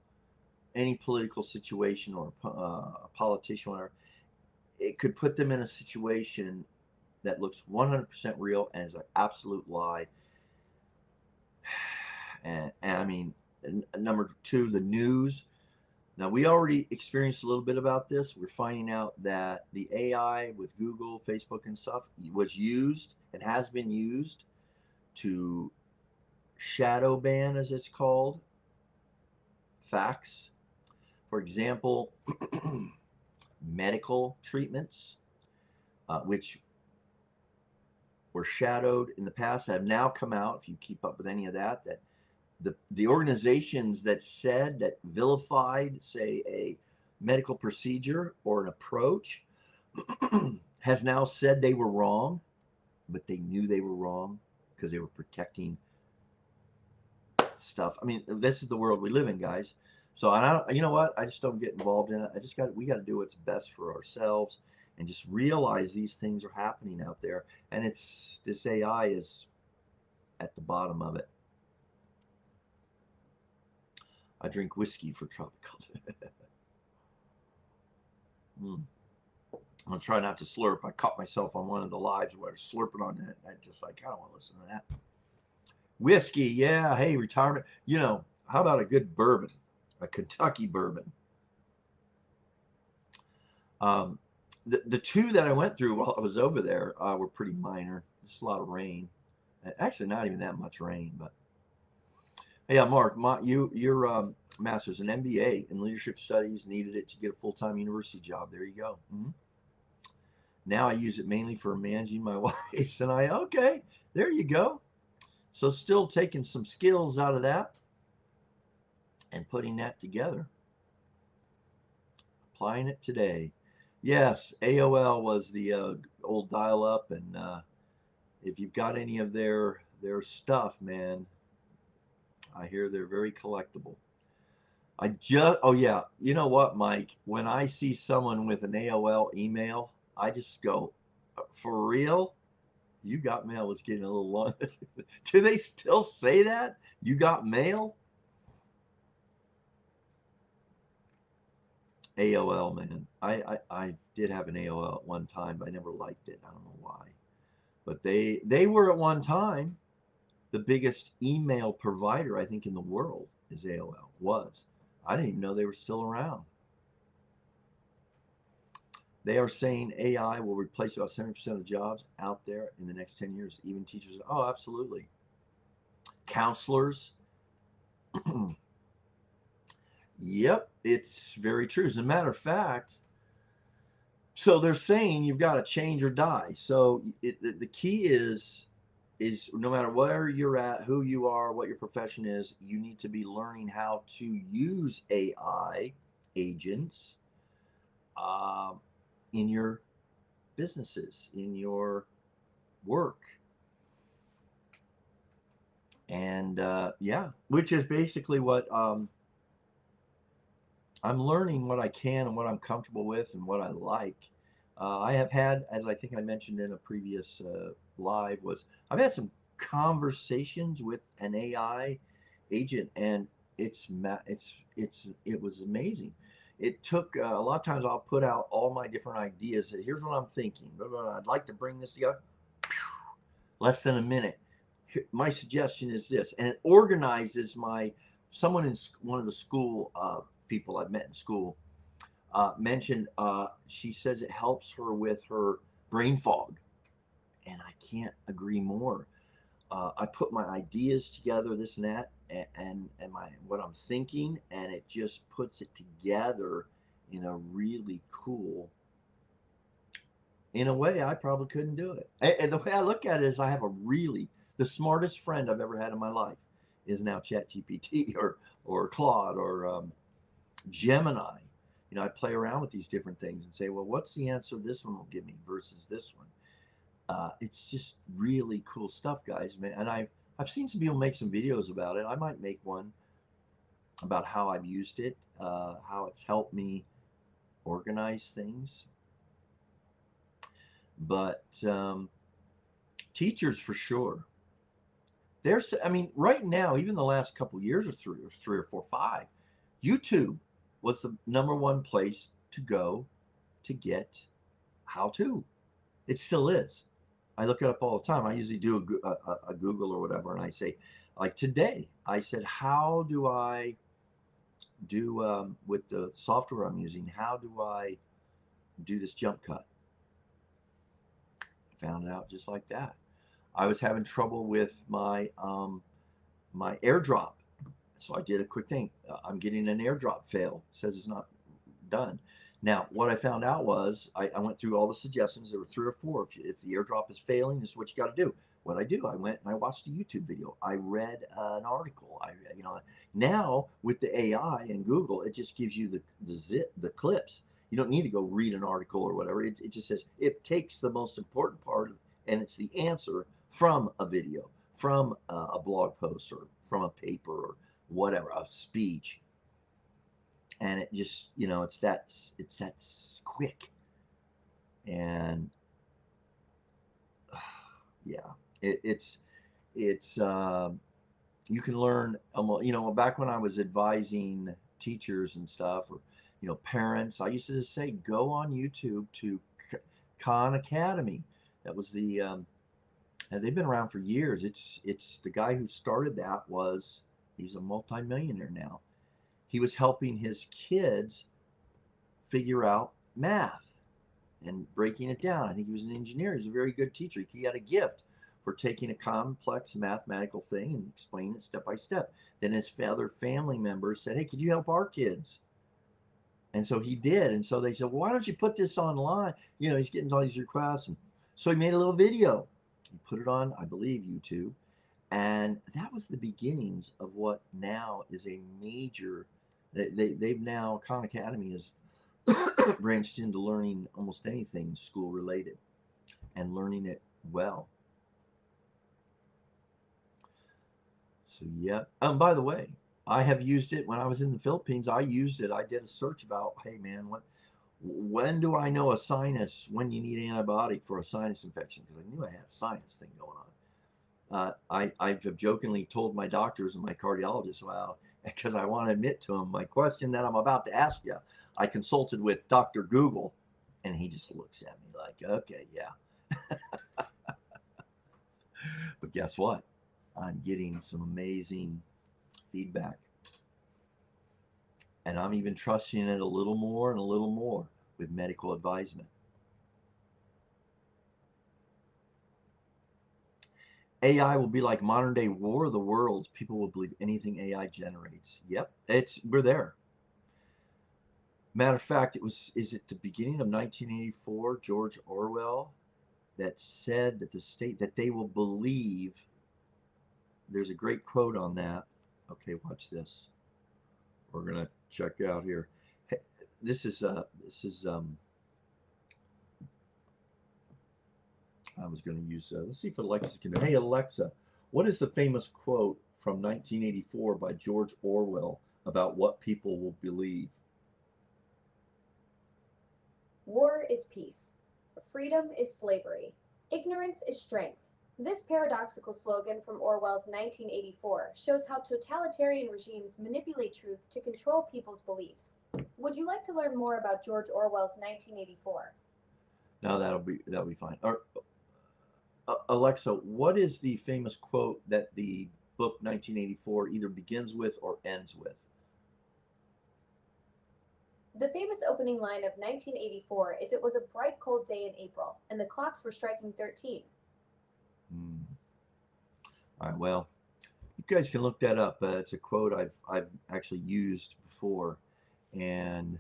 any political situation or a politician or whatever. It could put them in a situation that looks 100% real and is an absolute lie. And I mean, number two, the news. Now, we already experienced a little bit about this. We're finding out that the AI with Google, Facebook, and stuff was used and has been used to shadow ban, as it's called, facts. For example, medical treatments, which were shadowed in the past, have now come out, if you keep up with any of that, that the organizations that said, that vilified, say, a medical procedure or an approach has now said they were wrong, but they knew they were wrong because they were protecting stuff. I mean, this is the world we live in, guys. So, and I, you know what? I just don't get involved in it. We got to do what's best for ourselves and just realize these things are happening out there. And it's, this AI is at the bottom of it. I drink whiskey for tropical. Mm. I'm gonna try not to slurp. I caught myself on one of the lives where I was slurping on that. I just like, I don't want to listen to that. Whiskey, yeah. Hey, retirement. You know, how about a good bourbon, a Kentucky bourbon? Um, the two that I went through while I was over there were pretty minor. Just a lot of rain. Actually, not even that much rain, but yeah, Mark, your master's an MBA in leadership studies, needed it to get a full-time university job. There you go. Mm-hmm. Now I use it mainly for managing my wife's and I. Okay, there you go. So still taking some skills out of that and putting that together, applying it today. Yes, AOL was the old dial-up, and if you've got any of their stuff, man, I hear they're very collectible. Oh yeah, you know what, Mike? When I see someone with an AOL email, I just go, for real? You got mail was getting a little long. Do they still say that? You got mail? AOL, man. I did have an AOL at one time, but I never liked it. I don't know why. But they were at one time the biggest email provider, I think, in the world is AOL. Was. I didn't even know they were still around. They are saying AI will replace about 70% of the jobs out there in the next 10 years. Even teachers, oh, absolutely. Counselors, yep, it's very true. As a matter of fact, so they're saying you've got to change or die. So the key is no matter where you're at, who you are, what your profession is, you need to be learning how to use AI agents uh, in your businesses, in your work. And yeah, which is basically what I'm learning, what I can and what I'm comfortable with and what I like. I have had, as I think I mentioned in a previous live, was I've had some conversations with an AI agent, and it was amazing. It took a lot of times I'll put out all my different ideas. Here's what I'm thinking. I'd like to bring this together. Less than a minute. My suggestion is this, and it organizes my. Someone in one of the school people I've met in school mentioned she says it helps her with her brain fog, and I can't agree more. I put my ideas together, this and that, and my what I'm thinking, and it just puts it together in a really cool. In a way, I probably couldn't do it. And the way I look at it is, I have a really the smartest friend I've ever had in my life is now ChatGPT or Claude or Gemini. You know, I play around with these different things and say, well, what's the answer this one will give me versus this one? It's just really cool stuff, guys, man. And I've seen some people make some videos about it. I might make one about how I've used it, how it's helped me organize things. But teachers for sure. There's, I mean, right now, even the last couple years or three or four, five, YouTube was the number one place to go to get how to. It still is. I look it up all the time. I usually do a Google or whatever, and I say, like today, I said, how do I do with the software I'm using? How do I do this jump cut? Found it out just like that. I was having trouble with my AirDrop, so I did a quick thing. I'm getting an AirDrop fail. It says it's not done. Now, what I found out was I went through all the suggestions. There were three or four. If the airdrop is failing, this is what you got to do. What I do, I went and I watched a YouTube video. I read an article. Now with the AI and Google, it just gives you the clips. You don't need to go read an article or whatever. It just says it takes the most important part and it's the answer from a video, from a blog post, or from a paper, or whatever, a speech, and it just it's that quick. And yeah, it's you can learn almost, back when I was advising teachers and stuff, or parents, I used to just say go on YouTube to Khan Academy. That was the and they've been around for years. It's the guy who started that was he's a multimillionaire now. He was helping his kids figure out math and breaking it down. I think he was an engineer. He's a very good teacher. He had a gift for taking a complex mathematical thing and explaining it step by step. Then his other family members said, "Hey, could you help our kids?" And so he did. And so they said, "Well, why don't you put this online?" He's getting all these requests. And so he made a little video. He put it on, I believe, YouTube. And that was the beginnings of what now is a major, they've now, Khan Academy is branched into learning almost anything school related and learning it well. So yeah. By the way, I have used it when I was in the Philippines. I used it. I did a search about, hey man, when do I know a sinus, when you need antibiotic for a sinus infection? Because I knew I had a sinus thing going on. I've jokingly told my doctors and my cardiologists, well, because I want to admit to them my question that I'm about to ask you. I consulted with Dr. Google, and he just looks at me like, okay, yeah. But guess what? I'm getting some amazing feedback. And I'm even trusting it a little more and a little more with medical advisement. AI will be like modern day War of the Worlds. People will believe anything AI generates. Yep, we're there. Matter of fact, is it the beginning of 1984, George Orwell, that said that they will believe. There's a great quote on that. Okay, watch this. We're gonna check out here. Hey, this is I was gonna use. Let's see if Alexa can. Hey Alexa, what is the famous quote from 1984 by George Orwell about what people will believe? War is peace. Freedom is slavery. Ignorance is strength. This paradoxical slogan from Orwell's 1984 shows how totalitarian regimes manipulate truth to control people's beliefs. Would you like to learn more about George Orwell's 1984? Now that'll be fine. Or, Alexa, what is the famous quote that the book 1984 either begins with or ends with? The famous opening line of 1984 is "It was a bright cold day in April, and the clocks were striking 13." Hmm. All right. Well, you guys can look that up. It's a quote I've actually used before, and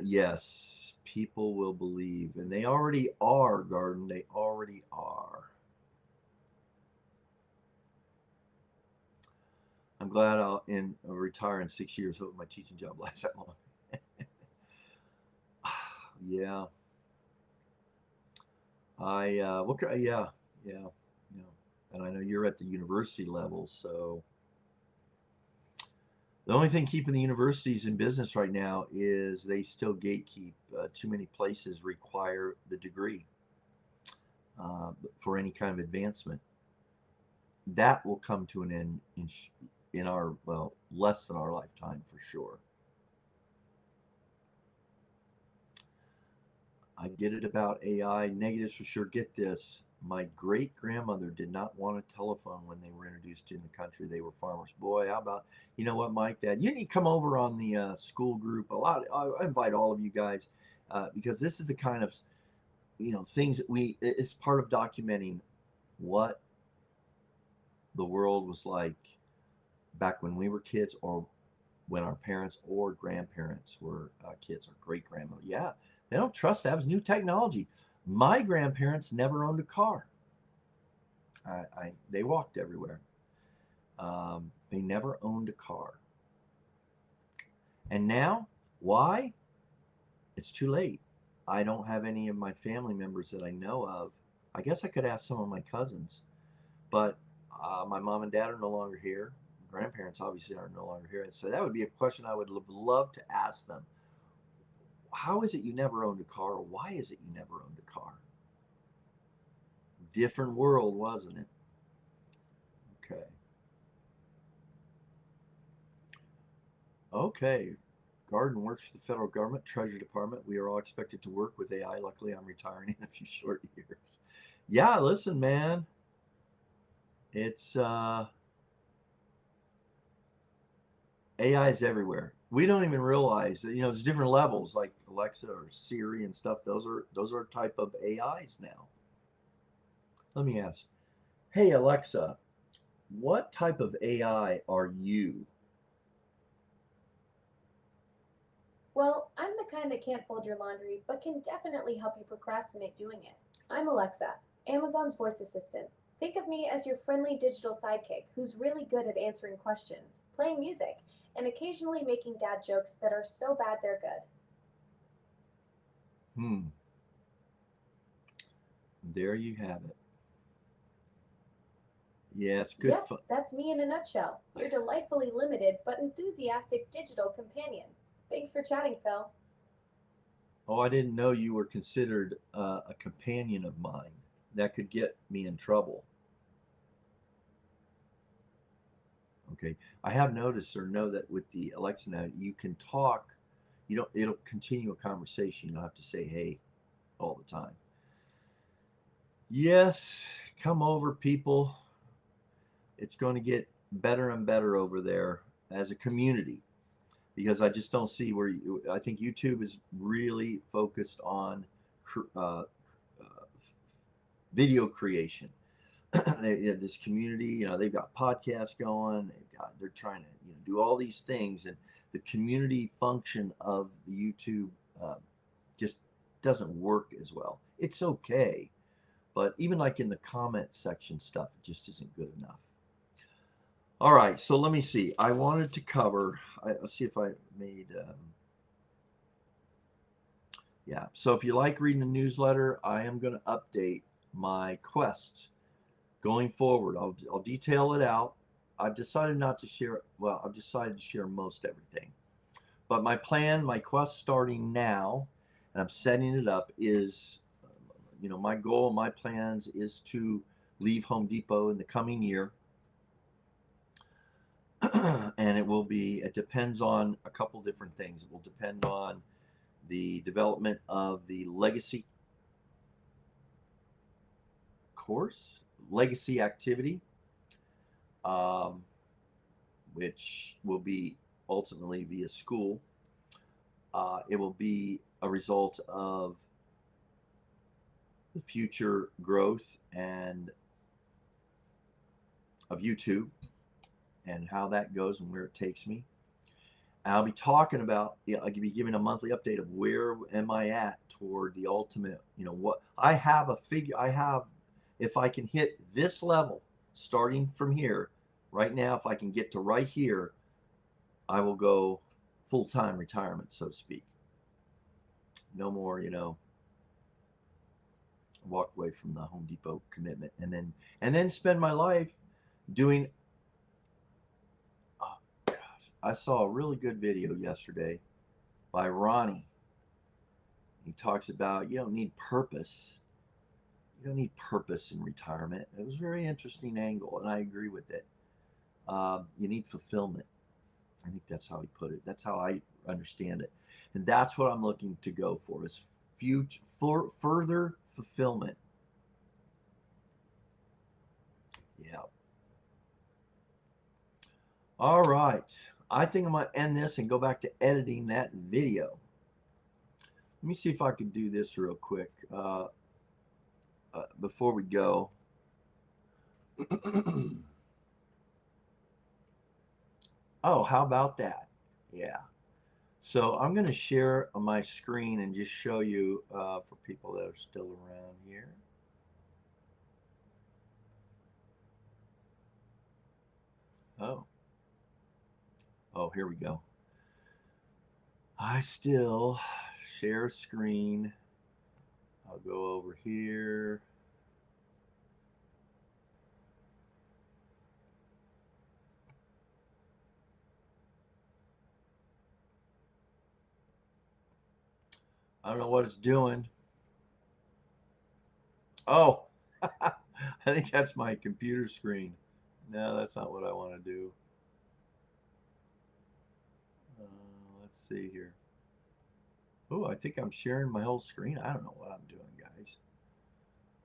yes, people will believe, and they already are. Garden, they already are. I'm glad I'll retire in 6 years. Hope my teaching job lasts that long. Yeah, yeah, yeah, yeah. And I know you're at the university level, so the only thing keeping the universities in business right now is they still gatekeep. Too many places require the degree for any kind of advancement. That will come to an end in our, well, less than our lifetime for sure. I get it about AI. Negatives for sure. Get this. My great grandmother did not want a telephone when they were introduced in the country. They were farmers. Boy, how about, you know what, Mike? Dad, you need to come over on the school group. I invite all of you guys because this is the kind of things that it's part of documenting what the world was like back when we were kids, or when our parents or grandparents were kids, or great grandmother. Yeah, they don't trust that. It was new technology. My grandparents never owned a car. They walked everywhere. They never owned a car. And now, why? It's too late. I don't have any of my family members that I know of. I guess I could ask some of my cousins, but my mom and dad are no longer here. Grandparents obviously are no longer here. So that would be a question I would love to ask them. How is it you never owned a car? Or why is it you never owned a car? Different world, wasn't it? Okay. Okay. Garden works for the federal government, Treasury Department. We are all expected to work with AI. Luckily, I'm retiring in a few short years. Yeah, listen, man. It's AI is everywhere. We don't even realize that, there's different levels like Alexa or Siri and stuff. Those are a type of AIs now. Let me ask. Hey Alexa, what type of AI are you? Well, I'm the kind that can't fold your laundry, but can definitely help you procrastinate doing it. I'm Alexa, Amazon's voice assistant. Think of me as your friendly digital sidekick who's really good at answering questions, playing music, and occasionally making dad jokes that are so bad they're good. Hmm. There you have it. Yeah, it's good Yep, fun. that's me in a nutshell. Your delightfully limited but enthusiastic digital companion. Thanks for chatting, Phil. Oh, I didn't know you were considered a companion of mine. That could get me in trouble. Okay. I have noticed or know that with the Alexa now, you can talk. You don't. It'll continue a conversation. You don't have to say "Hey" all the time. Yes, come over, people. It's going to get better and better over there as a community, because I just don't see where I think YouTube is really focused on video creation. They have this community, they've got podcasts going, they're trying to, do all these things, and the community function of the YouTube uh, just doesn't work as well. It's okay, but even like in the comment section stuff, it just isn't good enough. All right, so let me see. I wanted to cover. I'll see if I made. Yeah. So if you like reading the newsletter, I am going to update my quests going forward. I'll detail it out. I've decided not to share. Well, I've decided to share most everything. But my plan, my quest starting now, and I'm setting it up, is, my goal, my plans is to leave Home Depot in the coming year. And it depends on a couple different things. It will depend on the development of the course, legacy activity, um, which will be ultimately via school. It will be a result of the future growth and of YouTube and how that goes and where it takes me. I'll be talking about, I'll be giving a monthly update of where am I at toward the ultimate, what I have a figure, if I can hit this level, starting from here, right now, if I can get to right here, I will go full-time retirement, so to speak. No more, walk away from the Home Depot commitment, and then spend my life doing. Oh gosh, I saw a really good video yesterday by Ronnie. He talks about you don't need purpose. You don't need purpose in retirement. It was a very interesting angle, and I agree with it. You need fulfillment. I think that's how he put it. That's how I understand it, and that's what I'm looking to go for is future for further fulfillment. Yeah. All right. I think I'm gonna end this and go back to editing that video. Let me see if I can do this real quick before we go. Oh, how about that? Yeah. So I'm going to share my screen and just show you for people that are still around here. Oh, oh, here we go. I still share screen. I'll go over here. I don't know what it's doing. Oh, I think that's my computer screen. No, that's not what I want to do. Let's see here. Oh, I think I'm sharing my whole screen. I don't know what I'm doing, guys.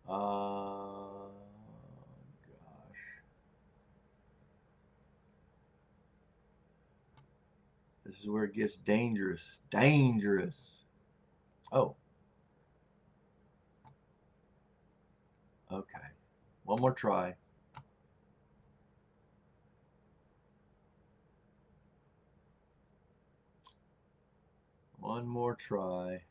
Gosh. This is where it gets dangerous. Dangerous. Oh, okay. One more try. One more try.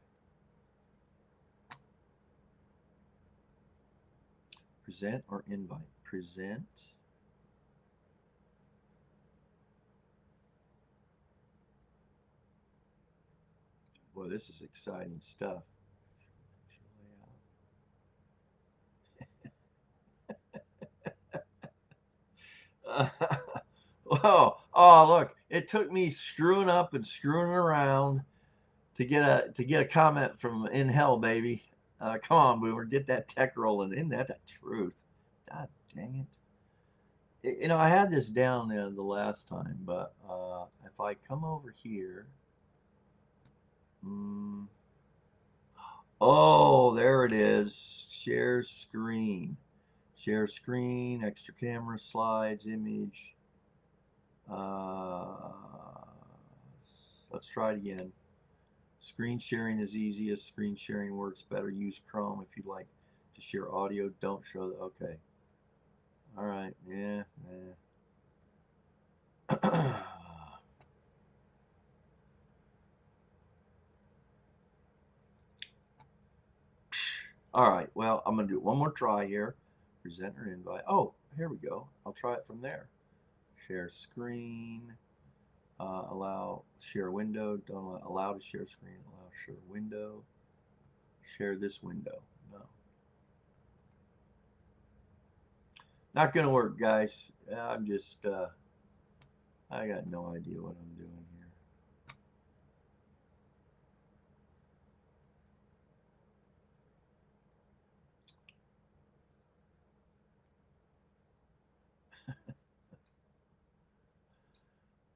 Present or invite? Present. Boy, this is exciting stuff. Oh, look! It took me screwing up and screwing around to get a comment from in hell, baby. Come on, Boomer, get that tech rolling. Isn't that the truth? God dang it! I had this down there the last time, but if I come over here, mm, oh, there it is. Share screen. Share screen. Extra camera slides. Image. Uh, let's try it again. Screen sharing is easiest. Screen sharing works better. Use Chrome if you'd like to share audio. Don't show the. Okay. All right. Yeah. Yeah. All right. Well, I'm going to do one more try here. Present or invite. Oh, here we go. I'll try it from there. Share screen. Allow share window. Don't allow to share screen. Allow share window. Share this window. No. Not going to work, guys. I'm just, I got no idea what I'm doing here.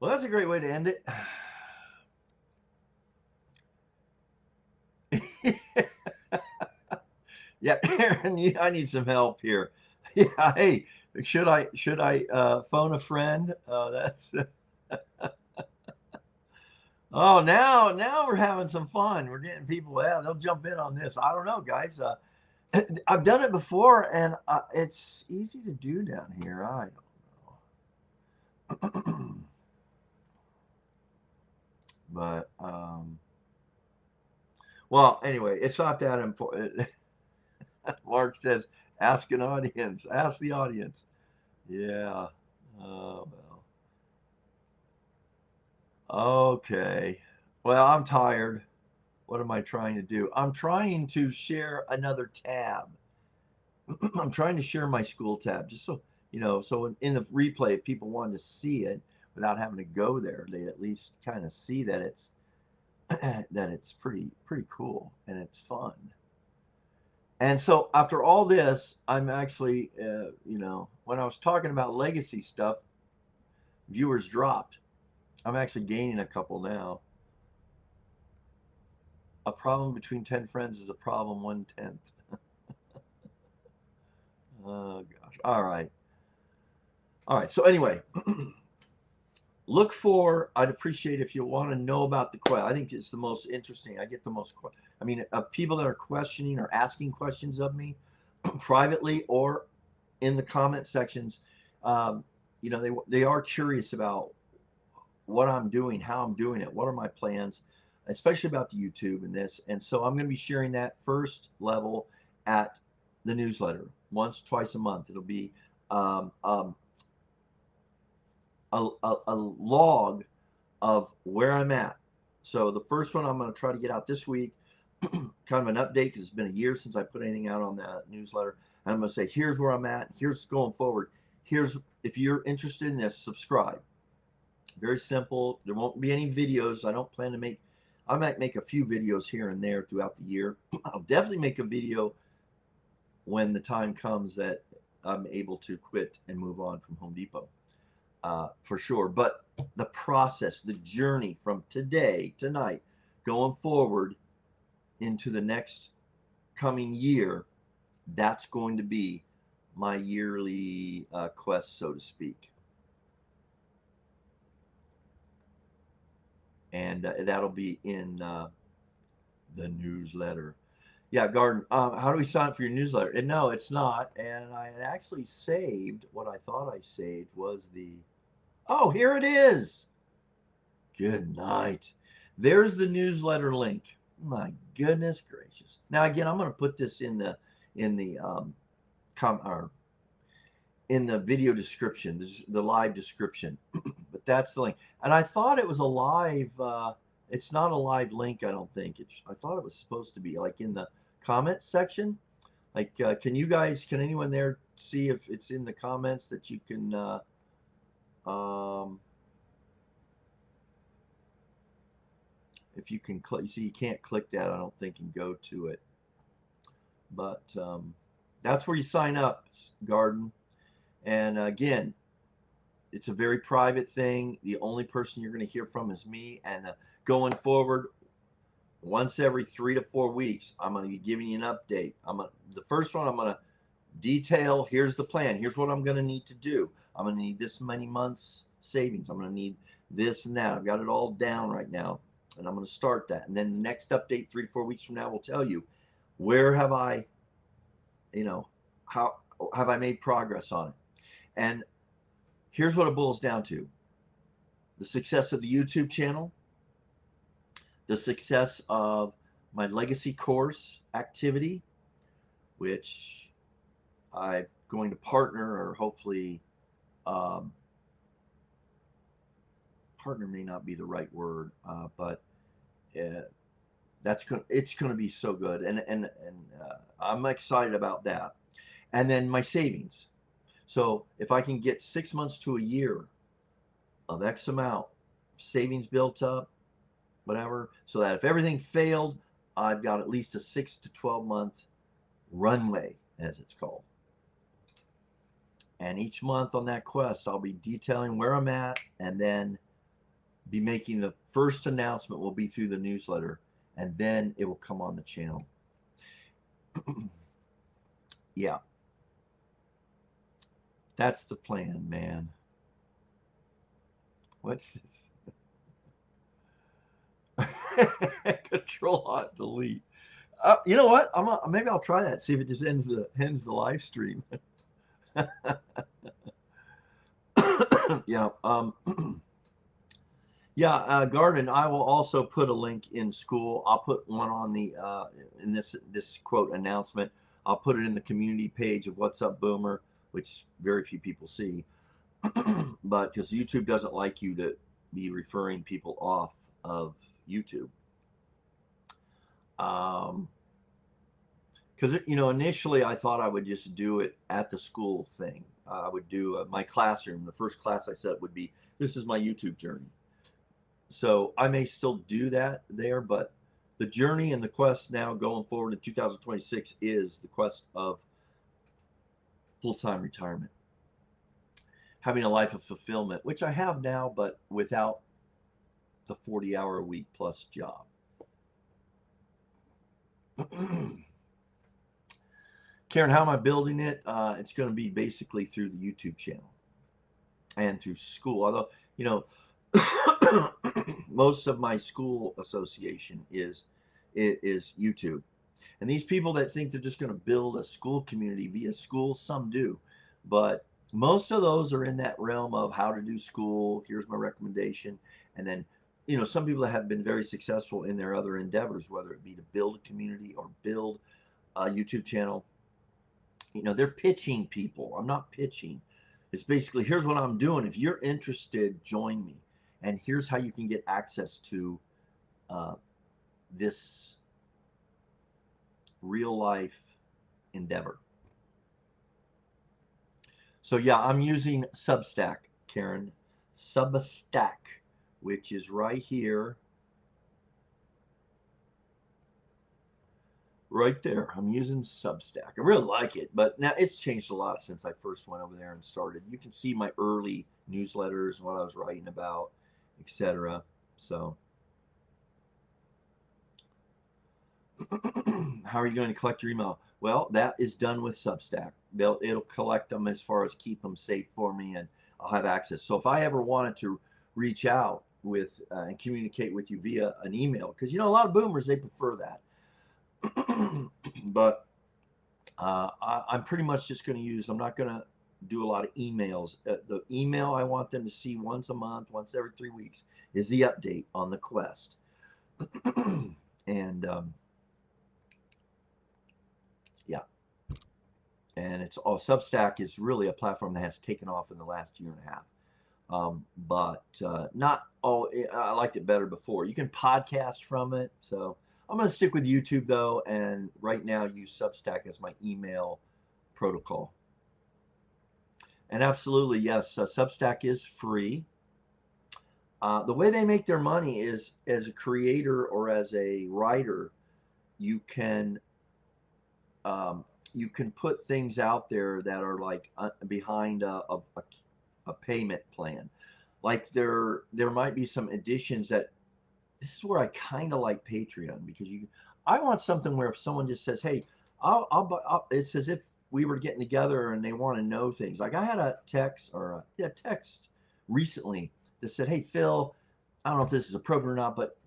Well, that's a great way to end it. Yeah, Aaron, I need some help here. Yeah, hey, should I phone a friend? That's oh, now we're having some fun. We're getting people. Yeah, they'll jump in on this. I don't know, guys. I've done it before, and it's easy to do down here. I don't know, but well, anyway, it's not that important. Mark says, "Ask an audience. Ask the audience." Yeah. Oh, well. Okay. Well, I'm tired. What am I trying to do? I'm trying to share another tab. I'm trying to share my school tab just so in the replay, if people wanted to see it without having to go there, they at least kind of see that it's that it's pretty cool and it's fun. And so after all this, I'm actually, when I was talking about legacy stuff, viewers dropped. I'm actually gaining a couple now. A problem between 10 friends is a problem 1/10. Oh gosh. All right. All right. So anyway, I'd appreciate if you want to know about the quest. I think it's the most interesting. I get the most, people that are questioning or asking questions of me privately or in the comment sections. Um, they are curious about what I'm doing, how I'm doing it, what are my plans, especially about the YouTube and this. And so I'm going to be sharing that first level at the newsletter once, twice a month. It'll be um, um, a log of where I'm at. So the first one I'm going to try to get out this week, kind of an update because it's been a year since I put anything out on that newsletter. And I'm going to say, here's where I'm at. Here's going forward. Here's, if you're interested in this, subscribe. Very simple. There won't be any videos. I don't plan to make, I might make a few videos here and there throughout the year. I'll definitely make a video when the time comes that I'm able to quit and move on from Home Depot. For sure. But the process, the journey from today, tonight, going forward into the next coming year, that's going to be my yearly quest, so to speak. And that'll be in the newsletter. Yeah, Garden. How do we sign up for your newsletter? And no, it's not. And I had actually saved what I thought I saved was the. Oh, here it is. Good night. There's the newsletter link. My goodness gracious. Now again, I'm going to put this in the or in the video description, the live description. But that's the link. And I thought it was a live. It's not a live link. I don't think. I thought it was supposed to be like in the comment section. Like, can anyone there see if it's in the comments that you can? If you can click, see, you can't click that, I don't think, and go to it. But that's where you sign up, Garden. And again, it's a very private thing. The only person you're going to hear from is me. And going forward, once every 3 to 4 weeks, I'm going to be giving you an update. The first one, I'm going to detail. Here's the plan. Here's what I'm going to need to do. I'm going to need this many months savings. I'm going to need this and that. I've got it all down right now, and I'm going to start that. And then the next update, 3 to 4 weeks from now, will tell you where have I, how have I made progress on it. And here's what it boils down to: the success of the YouTube channel, the success of my legacy course activity, which I'm going to partner, or hopefully partner may not be the right word, but it's going to be so good, and I'm excited about that. And then my savings. So if I can get 6 months to a year of X amount savings built up, whatever, so that if everything failed, I've got at least a 6 to 12 month runway, as it's called. And each month on that quest, I'll be detailing where I'm at, and then be making the first announcement will be through the newsletter, and then it will come on the channel. Yeah. That's the plan, man. What's this? Control Alt Delete. You know what? Maybe I'll try that. See if it just ends the live stream. Yeah. Yeah. Garden. I will also put a link in school. I'll put one on the in this quote announcement. I'll put it in the community page of What's Up Boomer, which very few people see. But because YouTube doesn't like you to be referring people off of YouTube. Because initially I thought I would just do it at the school thing. I would do my classroom. The first class I said would be, this is my YouTube journey. So I may still do that there, but the journey and the quest now going forward in 2026 is the quest of full-time retirement. Having a life of fulfillment, which I have now, but without the 40-hour a week plus job. Karen, how am I building it? It's going to be basically through the YouTube channel and through school. Although, most of my school association is YouTube. And these people that think they're just going to build a school community via school, some do. But Most of those are in that realm of how to do school. Here's my recommendation. And then, some people that have been very successful in their other endeavors, whether it be to build a community or build a YouTube channel, they're pitching people. I'm not pitching. It's basically, here's what I'm doing. If you're interested, join me. And here's how you can get access to this real life endeavor. So yeah, I'm using Substack, Karen. Substack, which is right here. Right there. I'm using Substack. I really like it, but now it's changed a lot since I first went over there and started. You can see my early newsletters, what I was writing about, etc. So how are you going to collect your email? Well, that is done with Substack. It'll collect them as far as keep them safe for me, and I'll have access. So if I ever wanted to reach out with and communicate with you via an email, because a lot of boomers, they prefer that. But I'm pretty much just going to use, I'm not going to do a lot of emails. The email I want them to see once a month, once every 3 weeks, is the update on the quest. And yeah. And it's all, Substack is really a platform that has taken off in the last year and a half. But not all, I liked it better before. You can podcast from it. So I'm going to stick with YouTube though, and right now use Substack as my email protocol. And absolutely, yes, Substack is free. The way they make their money is as a creator or as a writer, you can put things out there that are like behind a payment plan. Like there might be some editions that, this is where I kind of like Patreon, because I want something where if someone just says, hey, it's as if we were getting together and they want to know things. Like I had a text text recently that said, hey, Phil, I don't know if this is appropriate or not, but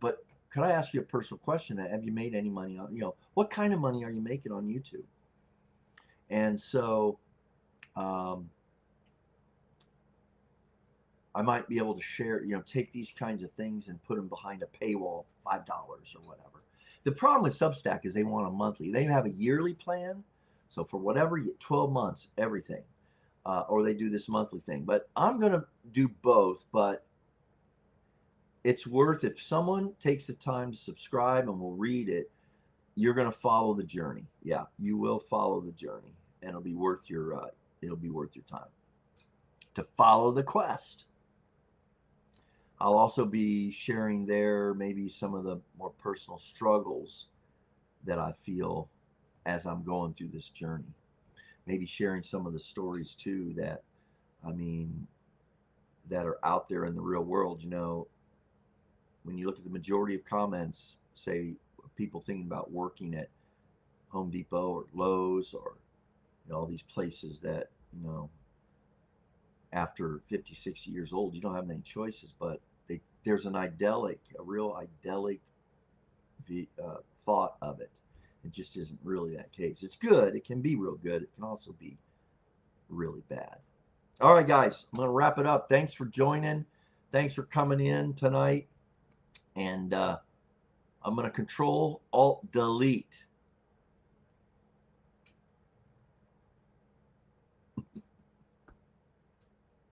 could I ask you a personal question? Have you made any money on, what kind of money are you making on YouTube? And so I might be able to share, take these kinds of things and put them behind a paywall, $5 or whatever. The problem with Substack is they want a monthly. They have a yearly plan. So for whatever, 12 months, everything. Or they do this monthly thing. But I'm going to do both. But it's worth, if someone takes the time to subscribe and will read it, you're going to follow the journey. Yeah, you will follow the journey. And it'll be worth your time to follow the quest. I'll also be sharing there maybe some of the more personal struggles that I feel as I'm going through this journey. Maybe sharing some of the stories too that are out there in the real world. When you look at the majority of comments, say people thinking about working at Home Depot or Lowe's or all these places that after 50, 60 years old, you don't have many choices, but there's a real idyllic thought of it. It just isn't really that case. It's good. It can be real good. It can also be really bad. All right, guys, I'm going to wrap it up. Thanks for joining. Thanks for coming in tonight. And I'm going to Control-Alt-Delete.